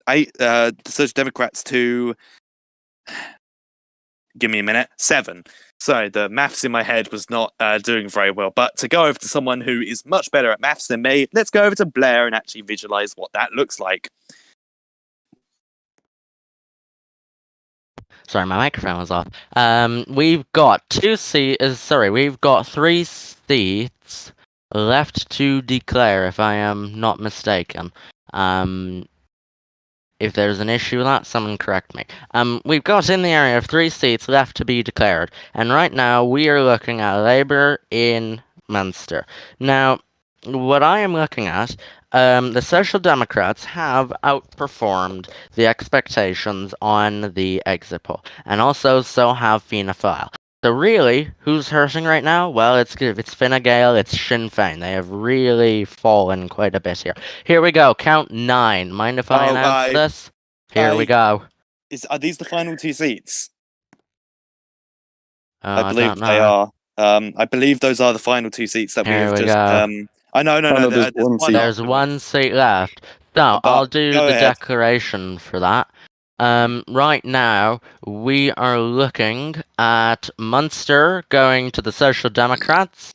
8. The Social Democrats to, give me a minute, 7. Sorry, the maths in my head was not doing very well. But to go over to someone who is much better at maths than me, let's go over to Blair and actually visualise what that looks like. Sorry, my microphone was off. We've got 3 seats left to declare, if I am not mistaken. If there's an issue with that, someone correct me. We've got in the area of 3 seats left to be declared, and right now we are looking at Labour in Munster. Now, what I am looking at, the Social Democrats have outperformed the expectations on the exit poll, and also so have Fianna Fáil. So really, who's hurting right now? Well, it's Fine Gael, it's Sinn Féin. They have really fallen quite a bit here. Here we go, count 9. Mind if I announce this? Here we go. Are these the final 2 seats? I believe don't they know. are. I believe those are the final 2 seats that we Here have we just. go. No. there's one seat. There's afterwards. one seat left. So But I'll do go the ahead. declaration for that. Right now, we are looking at Munster going to the Social Democrats.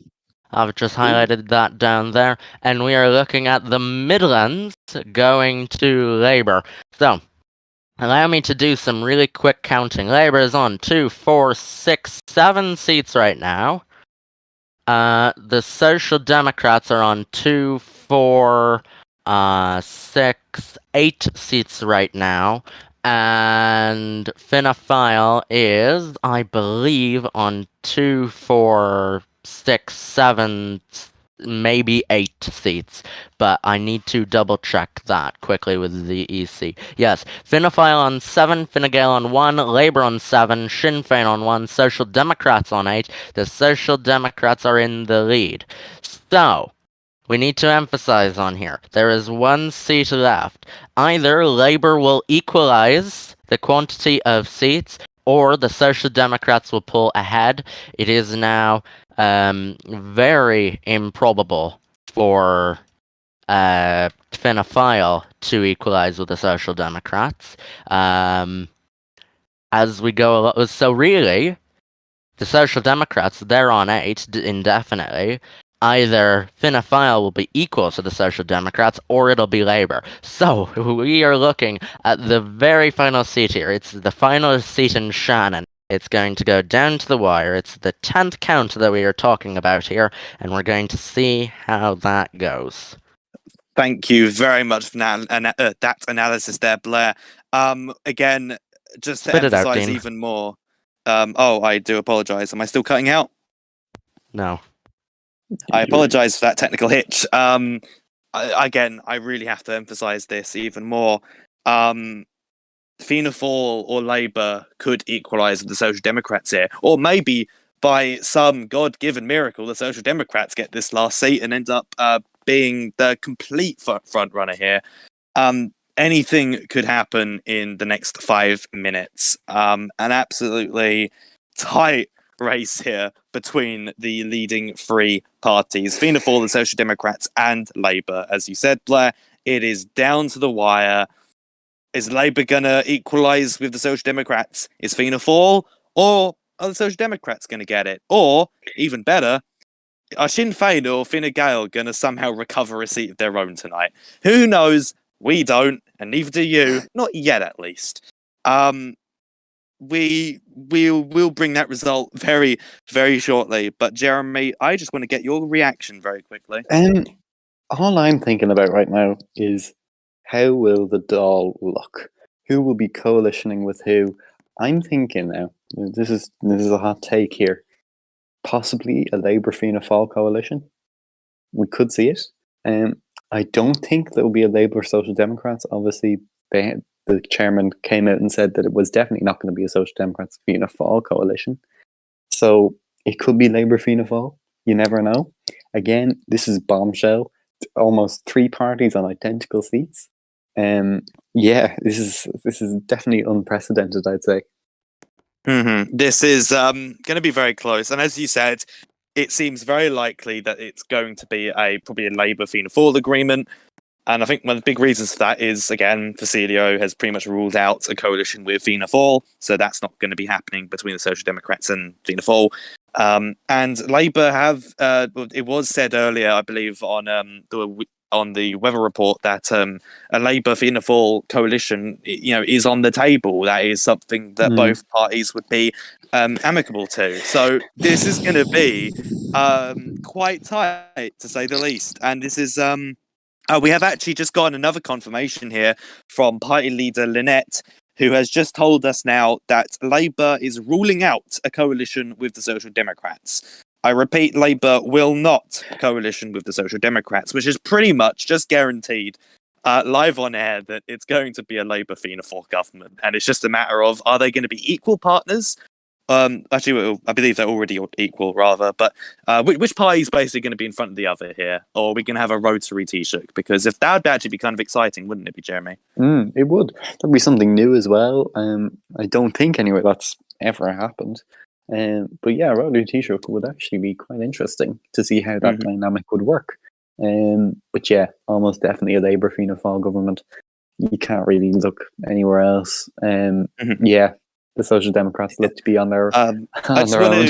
I've just highlighted that down there. And we are looking at the Midlands going to Labour. So, allow me to do some really quick counting. Labour is on 2, 4, 6, 7 seats right now. The Social Democrats are on 2, 4, 6, 8 seats right now. And Fianna Fáil is, I believe, on 2, 4, 6, 7, maybe 8 seats. But I need to double check that quickly with the EC. Yes, Fianna Fáil on 7, Fine Gael on 1, Labour on 7, Sinn Féin on 1, Social Democrats on 8. The Social Democrats are in the lead. So, we need to emphasize on here, there is one seat left. Either Labour will equalize the quantity of seats, or the Social Democrats will pull ahead. It is now very improbable for Fianna Fáil to equalize with the Social Democrats. As we go along, so really, the Social Democrats, they're on 8 indefinitely. Either Fianna Fáil will be equal to the Social Democrats, or it'll be Labour. So, we are looking at the very final seat here. It's the final seat in Shannon. It's going to go down to the wire. It's the 10th count that we are talking about here, and we're going to see how that goes. Thank you very much for that analysis there, Blair. Again, just to Spit it out, emphasize Dean. even more. I do apologise. Am I still cutting out? No. I apologise for that technical hitch. Again, I really have to emphasise this even more. Fianna Fáil or Labour could equalise with the Social Democrats here, or maybe by some God-given miracle, the Social Democrats get this last seat and end up being the complete front runner here. Anything could happen in the next 5 minutes. An absolutely tight race here between the leading 3 parties, Fianna Fáil, the Social Democrats, and Labour. As you said, Blair, it is down to the wire. Is Labour going to equalise with the Social Democrats? Is Fianna Fáil, or are the Social Democrats going to get it? Or, even better, are Sinn Féin or Fine Gael going to somehow recover a seat of their own tonight? Who knows? We don't, and neither do you. Not yet, at least. We'll bring that result very, very shortly. But Jeremy, I just want to get your reaction very quickly. All I'm thinking about right now is how will the Dáil look? Who will be coalitioning with who? I'm thinking now. This is a hot take here. Possibly a Labour Fianna Fáil coalition. We could see it. I don't think there will be a Labour Social Democrats. Obviously, the chairman came out and said that it was definitely not going to be a Social Democrats Fianna Fáil coalition. So it could be Labour Fianna Fáil. You never know. Again, this is bombshell. Almost 3 parties on identical seats. This is definitely unprecedented, I'd say. This is going to be very close, and as you said, it seems very likely that it's going to be probably a Labour Fianna Fáil agreement. And I think one of the big reasons for that is, again, Facilio has pretty much ruled out a coalition with Fianna Fáil, so that's not going to be happening between the Social Democrats and Fianna Fáil. And Labour have, it was said earlier, I believe, on the weather report that a Labour Fianna Fáil coalition, is on the table. That is something that both parties would be amicable to. So this is going to be quite tight, to say the least. And this is we have actually just gotten another confirmation here from party leader Lynette, who has just told us now that Labour is ruling out a coalition with the Social Democrats. I repeat, Labour will not coalition with the Social Democrats, which is pretty much just guaranteed live on air that it's going to be a Labour Fianna Fáil government. And it's just a matter of, are they going to be equal partners? Actually, I believe they're already equal, rather. But which party is basically going to be in front of the other here? Or are we going to have a rotary Taoiseach? Because if that would actually be kind of exciting, wouldn't it be, Jeremy? It would. That'd be something new as well. I don't think anyway that's ever happened. But yeah, rotary Taoiseach would actually be quite interesting to see how that dynamic would work. But yeah, almost definitely a Labour Fianna Fáil government. You can't really look anywhere else. Yeah. The Social Democrats look to be on their own. I just want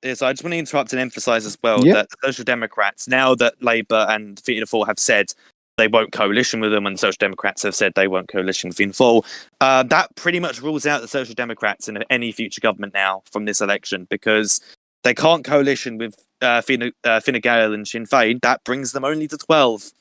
to interrupt and emphasise as well that the Social Democrats, now that Labour and Fianna Fáil have said they won't coalition with them, and the Social Democrats have said they won't coalition with Fianna Fáil, that pretty much rules out the Social Democrats in any future government now from this election, because they can't coalition with Fine Gael and Sinn Féin. That brings them only to 12.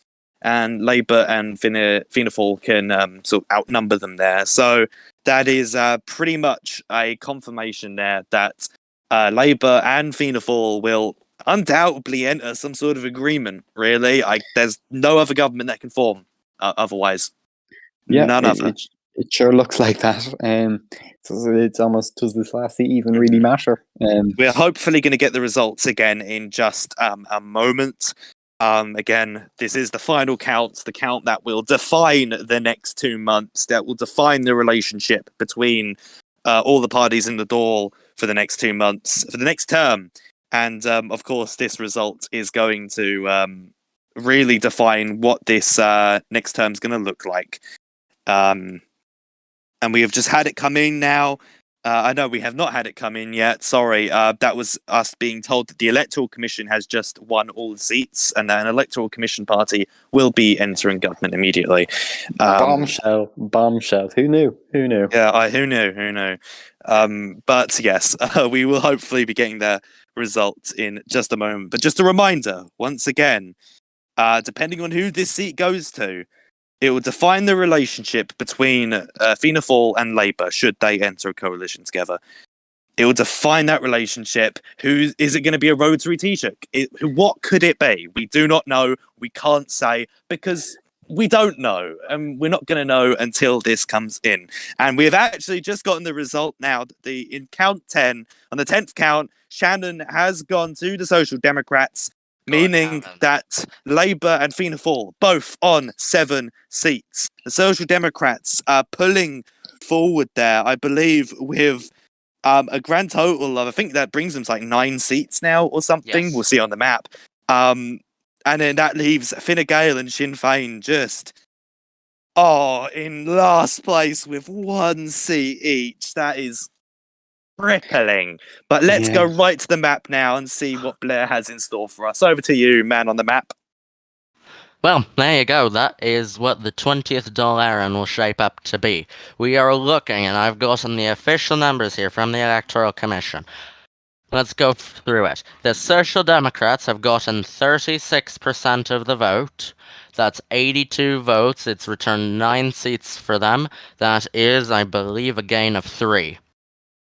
And Labour and Fianna Fáil can sort of outnumber them there. So that is pretty much a confirmation there that Labour and Fianna Fáil will undoubtedly enter some sort of agreement, really. There's no other government that can form otherwise. Yeah, None other. It sure looks like that. It's almost, does this last seat even really matter? We're hopefully going to get the results again in just a moment. Again, this is the final count, the count that will define the next 2 months, that will define the relationship between all the parties in the door for the next 2 months, for the next term. And of course, this result is going to really define what this next term is going to look like. And we have just had it come in now. I know we have not had it come in yet. Sorry, that was us being told that the Electoral Commission has just won all the seats, and that an Electoral Commission party will be entering government immediately. Bombshell. Who knew? Yeah, who knew? But yes, we will hopefully be getting the results in just a moment. But just a reminder, once again, depending on who this seat goes to, it will define the relationship between Fianna Fáil and Labour should they enter a coalition together. It will define that relationship. Who is it going to be? A rotary Taoiseach? What could it be? We do not know. We can't say because we don't know, and we're not going to know until this comes in. And we have actually just gotten the result now. In count 10, on the 10th count, Shannon has gone to the Social Democrats, meaning that Labour and Fianna Fáil both on 7 seats. The Social Democrats are pulling forward there, I believe, with a grand total of, I think that brings them to like 9 seats now or something. Yes. We'll see on the map. And then that leaves Fine Gael and Sinn Féin just in last place with 1 seat each. That is crippling. But let's go right to the map now and see what Blair has in store for us. Over to you, man on the map. Well, there you go. That is what the 20th Dáil Éireann will shape up to be. We are looking, and I've gotten the official numbers here from the Electoral Commission. Let's go through it. The Social Democrats have gotten 36% of the vote. That's 82 votes. It's returned 9 seats for them. That is, I believe, a gain of 3.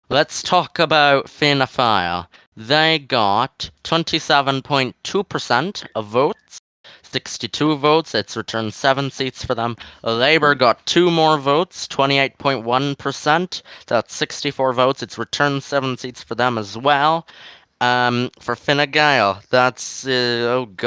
Let's talk about Fianna Fáil. They got 27.2% of votes. 62 votes, it's returned 7 seats for them. Labour got 2 more votes, 28.1%. That's 64 votes, it's returned 7 seats for them as well. For Fine Gael, that's, it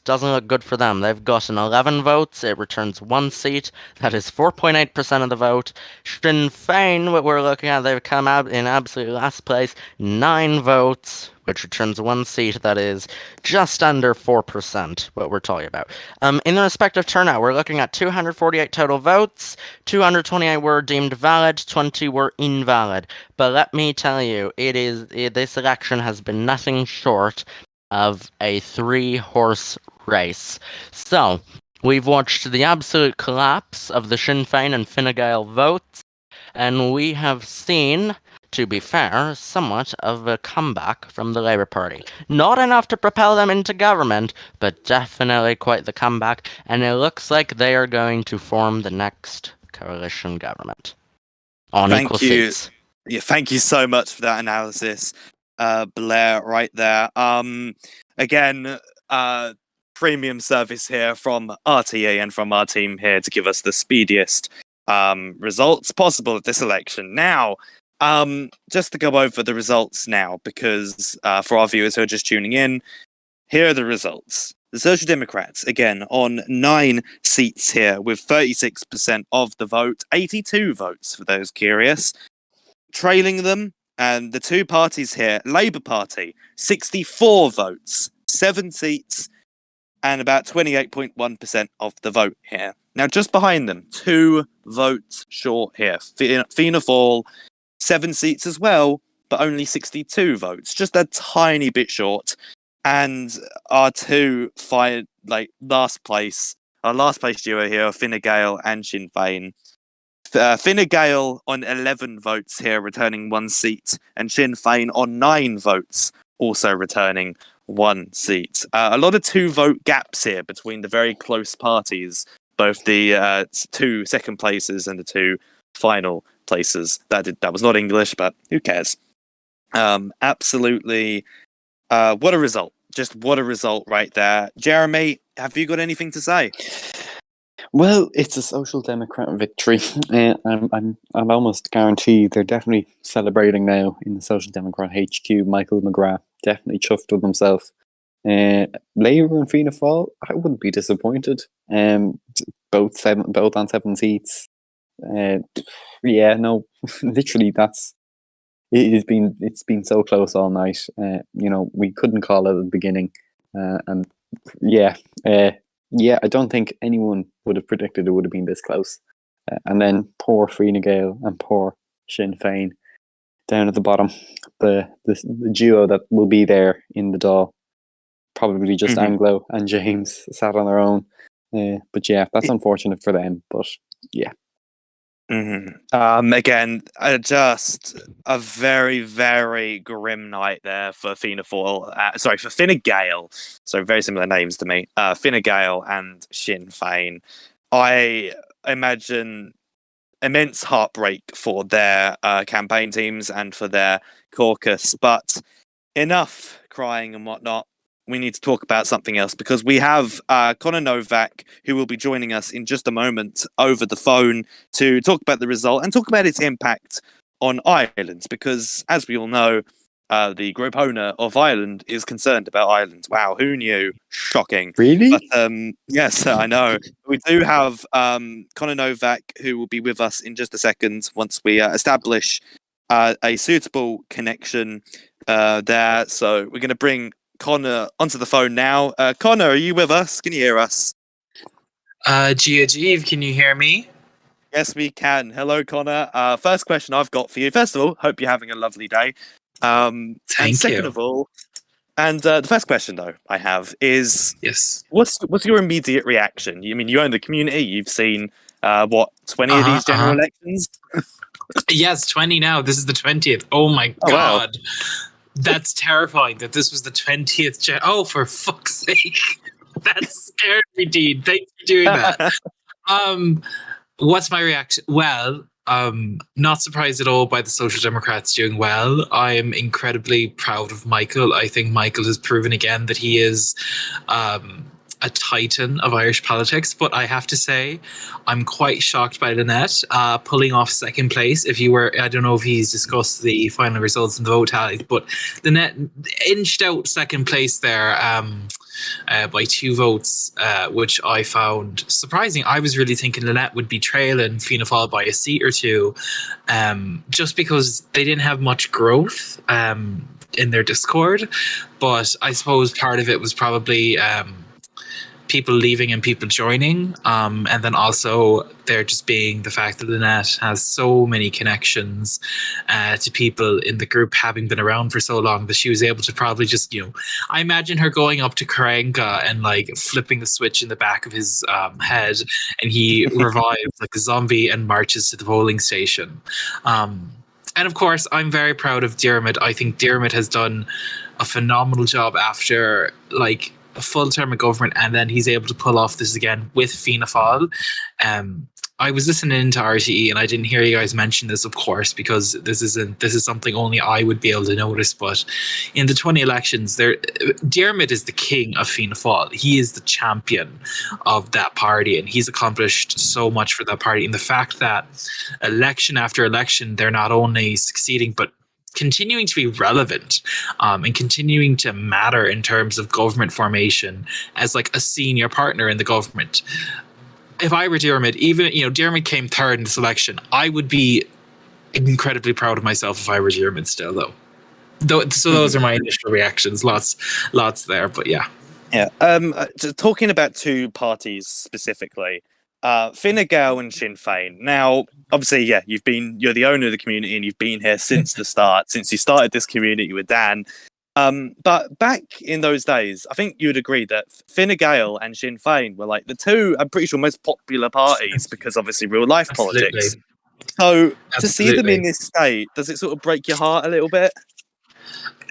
doesn't look good for them. They've gotten 11 votes, it returns 1 seat. That is 4.8% of the vote. Sinn Féin, what we're looking at, they've come out in absolute last place, 9 votes, which returns 1 seat. That is just under 4%, what we're talking about. In the respective turnout, we're looking at 248 total votes, 228 were deemed valid, 20 were invalid. But let me tell you, this election has been nothing short of a 3-horse race. So, we've watched the absolute collapse of the Sinn Féin and Fine Gael votes, and we have seen, to be fair, somewhat of a comeback from the Labour Party. Not enough to propel them into government, but definitely quite the comeback, and it looks like they are going to form the next coalition government on equal seats. Yeah, thank you so much for that analysis. Blair right there. Again, premium service here from RTE and from our team here to give us the speediest results possible at this election. Now, just to go over the results now, because for our viewers who are just tuning in, here are the results. The Social Democrats, again, on 9 seats here with 36% of the vote, 82 votes for those curious. Trailing them, and the two parties here, Labour Party, 64 votes, 7 seats, and about 28.1% of the vote here. Now, just behind them, 2 votes short here. Fianna Fáil, 7 seats as well, but only 62 votes, just a tiny bit short. And our two last place duo here are Fine Gael and Sinn Féin. Fine Gael on 11 votes here, returning 1 seat, and Sinn Féin on 9 votes, also returning 1 seat. A lot of 2-vote gaps here between the very close parties, both the 2 second places and the 2 final places. That was not English, but who cares? Absolutely. What a result. Just what a result right there. Jeremy, have you got anything to say? Well, it's a Social Democrat victory. I'm almost guaranteed they're definitely celebrating now in the Social Democrat HQ. Michael McGrath definitely chuffed with himself. Labour and Fianna Fáil, I wouldn't be disappointed. Both on 7 seats. Yeah, no, literally it's been so close all night. We couldn't call it at the beginning, and I don't think anyone would have predicted it would have been this close. And then poor Fine Gael and poor Sinn Féin down at the bottom, the duo that will be there in the Dáil, probably just Anglo and James sat on their own. But yeah, that's unfortunate for them. But yeah. Again, just a very, very grim night there for Fianna Fáil. For Fine Gael. So very similar names to me. Fine Gael and Sinn Féin. I imagine immense heartbreak for their campaign teams and for their caucus. But enough crying and whatnot. We need to talk about something else, because we have Conor Novak, who will be joining us in just a moment over the phone to talk about the result and talk about its impact on Ireland, because as we all know, the group owner of Ireland is concerned about Ireland. Wow, who knew? Shocking. Really? But yes, I know. We do have Conor Novak, who will be with us in just a second once we establish a suitable connection there. So we're going to bring Conor onto the phone now. Conor, are you with us? Can you hear us? Geogieve, can you hear me? Yes, we can. Hello, Conor. First question I've got for you. First of all, hope you're having a lovely day. Thank you. Second of all, and the first question though I have is, yes, what's your immediate reaction? I mean, you own the community. You've seen 20 of these general elections? Yes, 20 now. This is the 20th. Oh my God. Wow. That's terrifying that this was the 20th. Oh, for fuck's sake. That scared me, Dean. Thanks for doing that. What's my reaction? Well, not surprised at all by the Social Democrats doing well. I am incredibly proud of Michael. I think Michael has proven again that he is a titan of Irish politics, but I have to say I'm quite shocked by Lynette pulling off second place. I don't know if he's discussed the final results in the vote tally, but Lynette inched out second place there by 2 votes, which I found surprising. I was really thinking Lynette would be trailing Fianna Fáil by a seat or 2, just because they didn't have much growth in their Discord. But I suppose part of it was probably people leaving and people joining, and then also there just being the fact that Lynette has so many connections to people in the group, having been around for so long, that she was able to probably just, I imagine her going up to Karenga and flipping the switch in the back of his head, and he revives like a zombie and marches to the polling station. And of course, I'm very proud of Diarmuid. I think Diarmuid has done a phenomenal job after a full term of government, and then he's able to pull off this again with Fianna Fáil. I was listening to RTE and I didn't hear you guys mention this, of course, because this is something only I would be able to notice. But in the 20 elections, Diarmid is the king of Fianna Fáil. He is the champion of that party, and he's accomplished so much for that party. And the fact that election after election, they're not only succeeding but continuing to be relevant, and continuing to matter in terms of government formation as like a senior partner in the government. If I were Diarmid, even Diarmid came third in this election, I would be incredibly proud of myself if I were Diarmid still, though. So those are my initial reactions. Lots there, but yeah. Yeah. Talking about two parties specifically, Fine Gael and Sinn Féin. Now, obviously, yeah, you're the owner of the community and you've been here since the start, since you started this community with Dan. But back in those days, I think you would agree that Fine Gael and Sinn Féin were like the two, I'm pretty sure, most popular parties because obviously real life politics. So to see them in this state, does it sort of break your heart a little bit?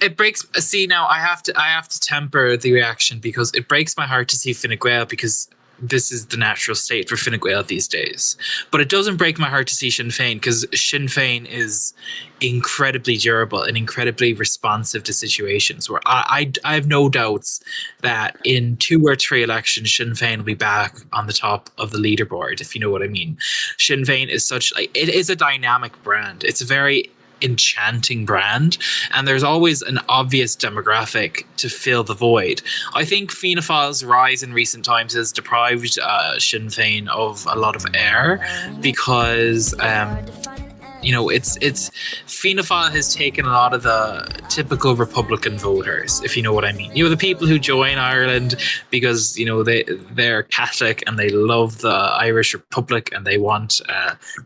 It breaks. See, now I have to temper the reaction because it breaks my heart to see Fine Gael because this is the natural state for Fine Gael these days. But it doesn't break my heart to see Sinn Féin because Sinn Féin is incredibly durable and incredibly responsive to situations where I have no doubts that in 2 or 3 elections, Sinn Féin will be back on the top of the leaderboard, if you know what I mean. Sinn Féin is it is a dynamic brand. It's a very enchanting brand, and there's always an obvious demographic to fill the void. I think Fianna Fáil's rise in recent times has deprived Sinn Féin of a lot of air because it's Fianna Fáil has taken a lot of the typical Republican voters, if you know what I mean. The people who join Ireland because they're Catholic and they love the Irish Republic and they want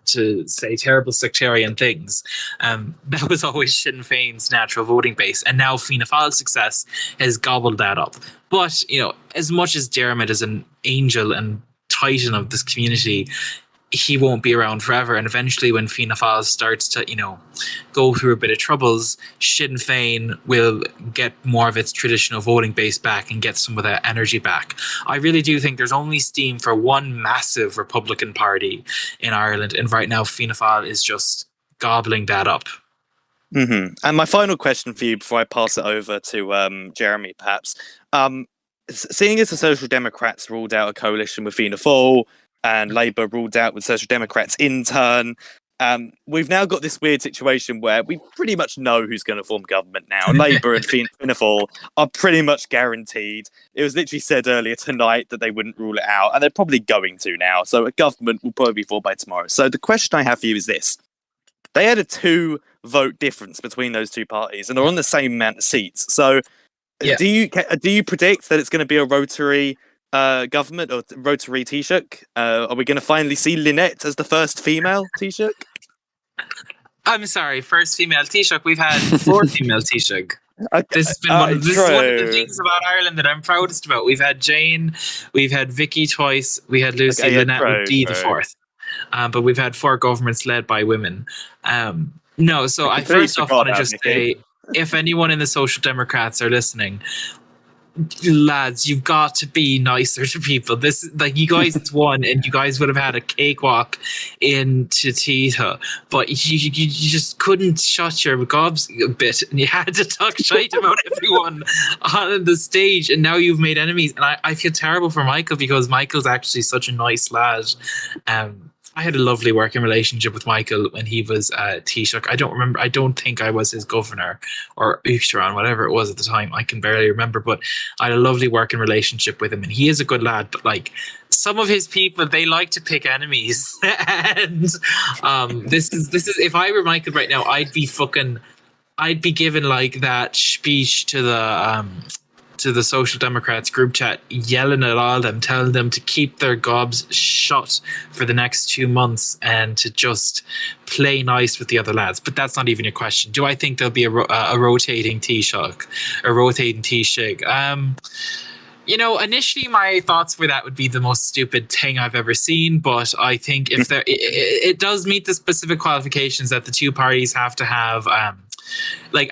to say terrible sectarian things. That was always Sinn Féin's natural voting base, and now Fianna Fáil's success has gobbled that up. But as much as Diarmid is an angel and titan of this community, he won't be around forever, and eventually when Fianna Fáil starts to go through a bit of troubles, Sinn Féin will get more of its traditional voting base back and get some of that energy back. I really do think there's only steam for one massive Republican party in Ireland, and right now Fianna Fáil is just gobbling that up. Mm-hmm. And my final question for you before I pass it over to Jeremy, perhaps, seeing as the Social Democrats ruled out a coalition with Fianna Fáil and Labour ruled out with Social Democrats in turn, we've now got this weird situation where we pretty much know who's going to form government now. Labour and Fianna Fáil are pretty much guaranteed. It was literally said earlier tonight that they wouldn't rule it out, and they're probably going to now. So a government will probably fall by tomorrow. So the question I have for you is this. They had a 2-vote difference between those two parties, and they're on the same amount of seats. So do you predict that it's going to be a rotary government or rotary Taoiseach? Are we going to finally see Lynette as the first female Taoiseach? I'm sorry, first female Taoiseach. We've had 4 female Taoiseach. Okay. This has been one of the things about Ireland that I'm proudest about. We've had Jane, we've had Vicky twice, we had Lucy, Lynette would be the 4th. But we've had 4 governments led by women. So I first off want to just say, if anyone in the Social Democrats are listening, lads, you've got to be nicer to people. This, you guys won, and you guys would have had a cakewalk into Tithe, but you just couldn't shut your gobs a bit, and you had to talk shite about everyone on the stage, and now you've made enemies. And I feel terrible for Michael because Michael's actually such a nice lad. I had a lovely working relationship with Michael when he was Taoiseach. I don't think I was his governor or Uachtaráin, whatever it was at the time. I can barely remember, but I had a lovely working relationship with him, and he is a good lad. But some of his people, they like to pick enemies. And this is if I were Michael right now, I'd be given that speech to the Social Democrats group chat, yelling at all of them, telling them to keep their gobs shut for the next 2 months and to just play nice with the other lads. But that's not even a question. Do I think there'll be a rotating Taoiseach, a rotating Taoiseach? Initially my thoughts were that would be the most stupid thing I've ever seen, but I think if it does meet the specific qualifications that the two parties have to have.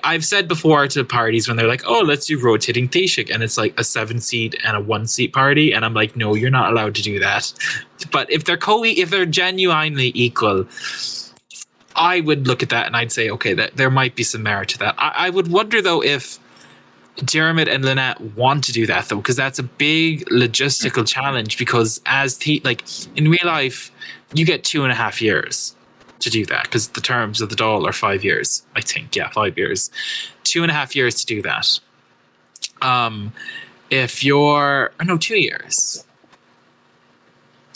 I've said before to parties when they're like, oh, let's do rotating Taoiseach, and it's like a 7-seat and a 1-seat party, and I'm like, no, you're not allowed to do that. But if they're genuinely equal, I would look at that and I'd say, okay, that there might be some merit to that. I would wonder though if Dermot and Lynette want to do that though, because that's a big logistical challenge. Because like in real life, you get 2.5 years to do that, because the terms of the Dáil are 5 years, I think. Yeah, 5 years, 2.5 years to do that. If you're 2 years.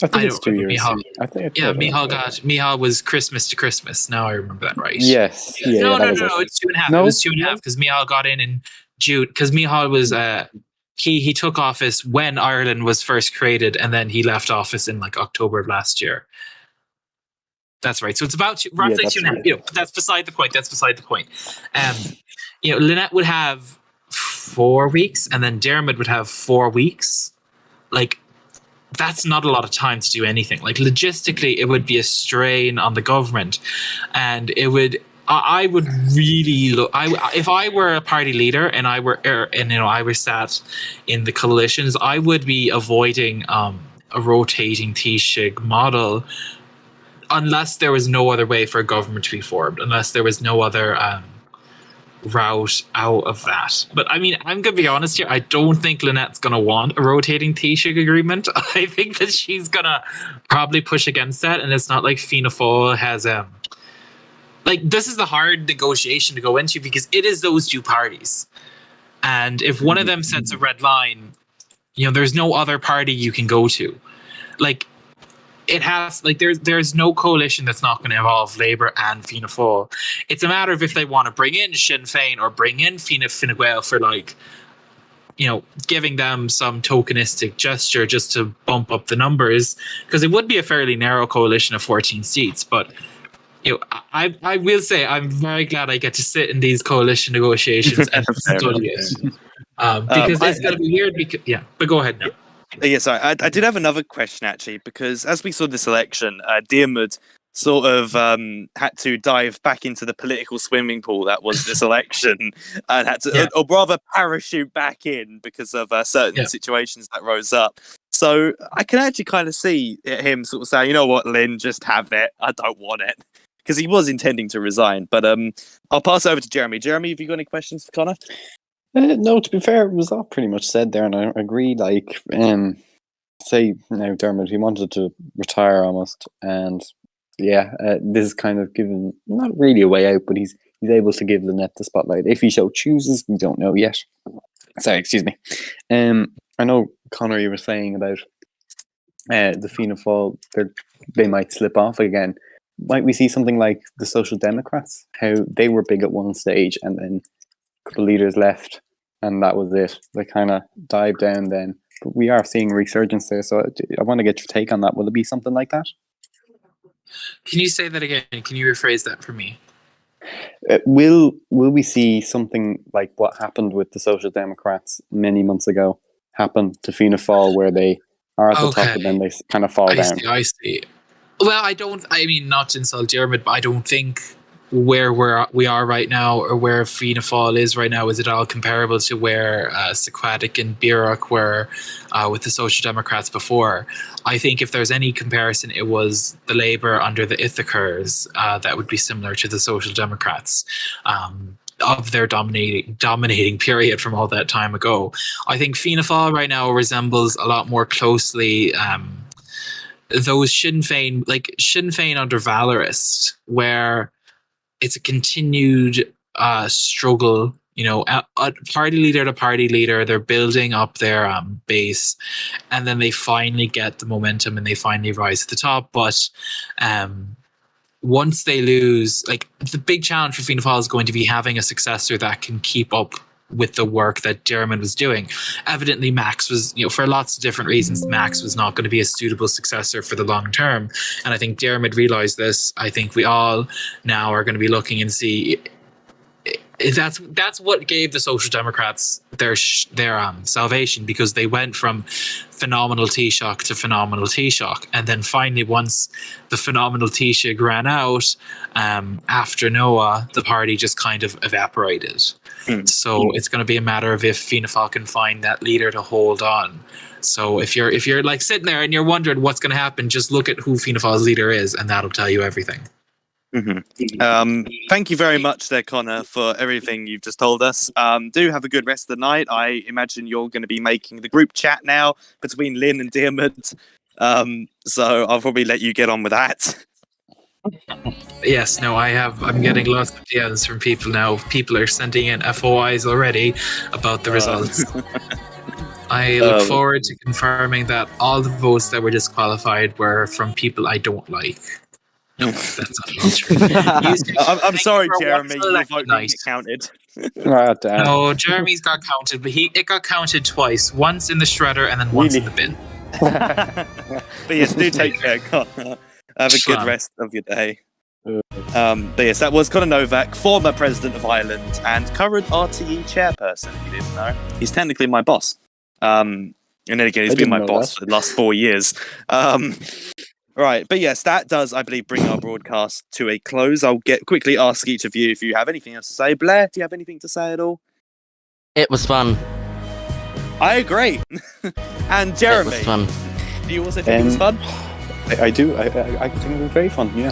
I think it's 2 years. Michal was Christmas to Christmas. Now I remember that right. Yes. Yeah, no, it's 2.5. No? It was 2.5 because Michal got in June. Because Michal was he took office when Ireland was first created, and then he left office in like October of last year. That's right. So it's about roughly 2.5. Right. But that's beside the point. Lynette would have 4 weeks, and then Dermot would have 4 weeks. Like, that's not a lot of time to do anything. Like, logistically, it would be a strain on the government, and it would. I would really look. If I were a party leader and I were sat in the coalitions, I would be avoiding a rotating Taoiseach model, unless there was no other way for a government to be formed, unless there was no other route out of that. But I mean, I'm going to be honest here. I don't think Lynette's going to want a rotating Taoiseach agreement. I think that she's going to probably push against that. And it's not like Fianna Fáil has this is the hard negotiation to go into, because it is those two parties. And if one of them sets a red line, there's no other party you can go to. Like, it has, like, there's no coalition that's not going to involve Labour and Fianna Fáil. It's a matter of if they want to bring in Sinn Féin or bring in Fine Gael for, like, giving them some tokenistic gesture just to bump up the numbers, because it would be a fairly narrow coalition of 14 seats. But I will say I'm very glad I get to sit in these coalition negotiations and study it, because it's going to be weird. But go ahead now. Yeah, sorry. I did have another question, actually, because as we saw this election, Diarmuid sort of had to dive back into the political swimming pool that was this election, and had to, or rather, parachute back in because of certain situations that rose up. So I can actually kind of see him sort of saying, "You know what, Lynn, just have it. I don't want it," because he was intending to resign. But I'll pass over to Jeremy. Jeremy, have you got any questions for Connor? No, to be fair, it was all pretty much said there, and I agree. Like, say now, Dermot, he wanted to retire almost, and this is kind of given not really a way out, but he's able to give Lynette the spotlight if he so chooses. We don't know yet. Sorry, excuse me. I know, Connor, you were saying about the Fianna Fáil, they might slip off again. Might we see something like the Social Democrats? How they were big at one stage, and then couple of leaders left, and that was it. They kind of dived down then. But we are seeing a resurgence there, so I want to get your take on that. Will it be something like that? Can you say that again? Can you rephrase that for me? Will we see something like what happened with the Social Democrats many months ago happen to Fianna Fáil, where they are at the top and then they kind of fall down? I see. Well, I mean, not to insult Dermot, but I don't think where we are right now, or where Fianna Fáil is right now, is at all comparable to where Secwatic and Bíreach were with the Social Democrats before. I think if there's any comparison, it was the Labour under the Ithacars that would be similar to the Social Democrats of their dominating period from all that time ago. I think Fianna Fáil right now resembles a lot more closely those Sinn Féin under Valorist, where it's a continued struggle, party leader to party leader. They're building up their base, and then they finally get the momentum and they finally rise to the top. But once they lose, like, the big challenge for Fianna Fáil is going to be having a successor that can keep up with the work that Dermot was doing. Evidently, Max was, for lots of different reasons, Max was not going to be a suitable successor for the long term. And I think Dermot realised this. I think we all now are going to be looking and see that's what gave the Social Democrats their salvation, because they went from phenomenal Taoiseach to phenomenal Taoiseach, and then finally, once the phenomenal Taoiseach ran out after Noah, the party just kind of evaporated. So it's going to be a matter of if Fianna Fáil can find that leader to hold on. So if you're like sitting there and you're wondering what's going to happen, just look at who Fianna Fáil's leader is, and that'll tell you everything. Thank you very much there, Connor, for everything you've just told us. Do have a good rest of the night. I imagine you're going to be making the group chat now between Lynn and Diarmuid. So I'll probably let you get on with that. Yes, no, I'm getting lots of DMs from people now. People are sending in FOIs already about the results. I look forward to confirming that all the votes that were disqualified were from people I don't like. No, that's not I'm sorry, Jeremy. Your vote didn't get counted. No, Jeremy's got counted, but it got counted twice. Once in the shredder and then once in the bin. But yes, do take care, Connor. Have a good rest of your day. But yes, that was Conor Novak, former president of Ireland and current RTE chairperson. If you didn't know, he's technically my boss. And then again, he's been my boss for the last 4 years. Right, but yes, that does, I believe, bring our broadcast to a close. I'll quickly ask each of you if you have anything else to say. Blair, do you have anything to say at all? It was fun. I agree. And Jeremy, It was fun. do you also think it was fun? I do. I think it was very fun, yeah.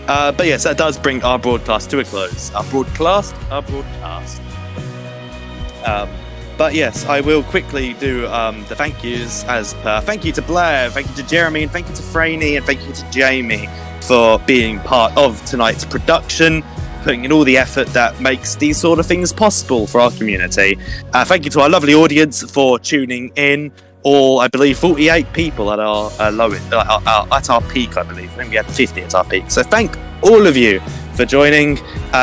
But yes, that does bring our broadcast to a close. Our broadcast. But yes, I will quickly do the thank yous as per. Thank you to Blair, thank you to Jeremy, and thank you to Franey, and thank you to Jamie for being part of tonight's production, putting in all the effort that makes these sort of things possible for our community. Thank you to our lovely audience for tuning in. All, I believe, 48 people at our lowest, at our peak, I believe. I think we had 50 at our peak. So thank all of you for joining.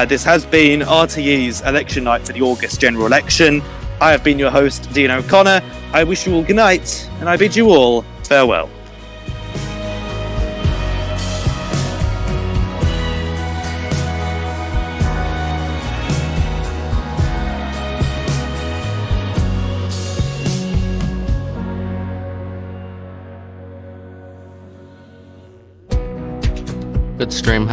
This has been RTE's election night for the August general election. I have been your host, Dean O'Connor. I wish you all good night, and I bid you all farewell. Good stream.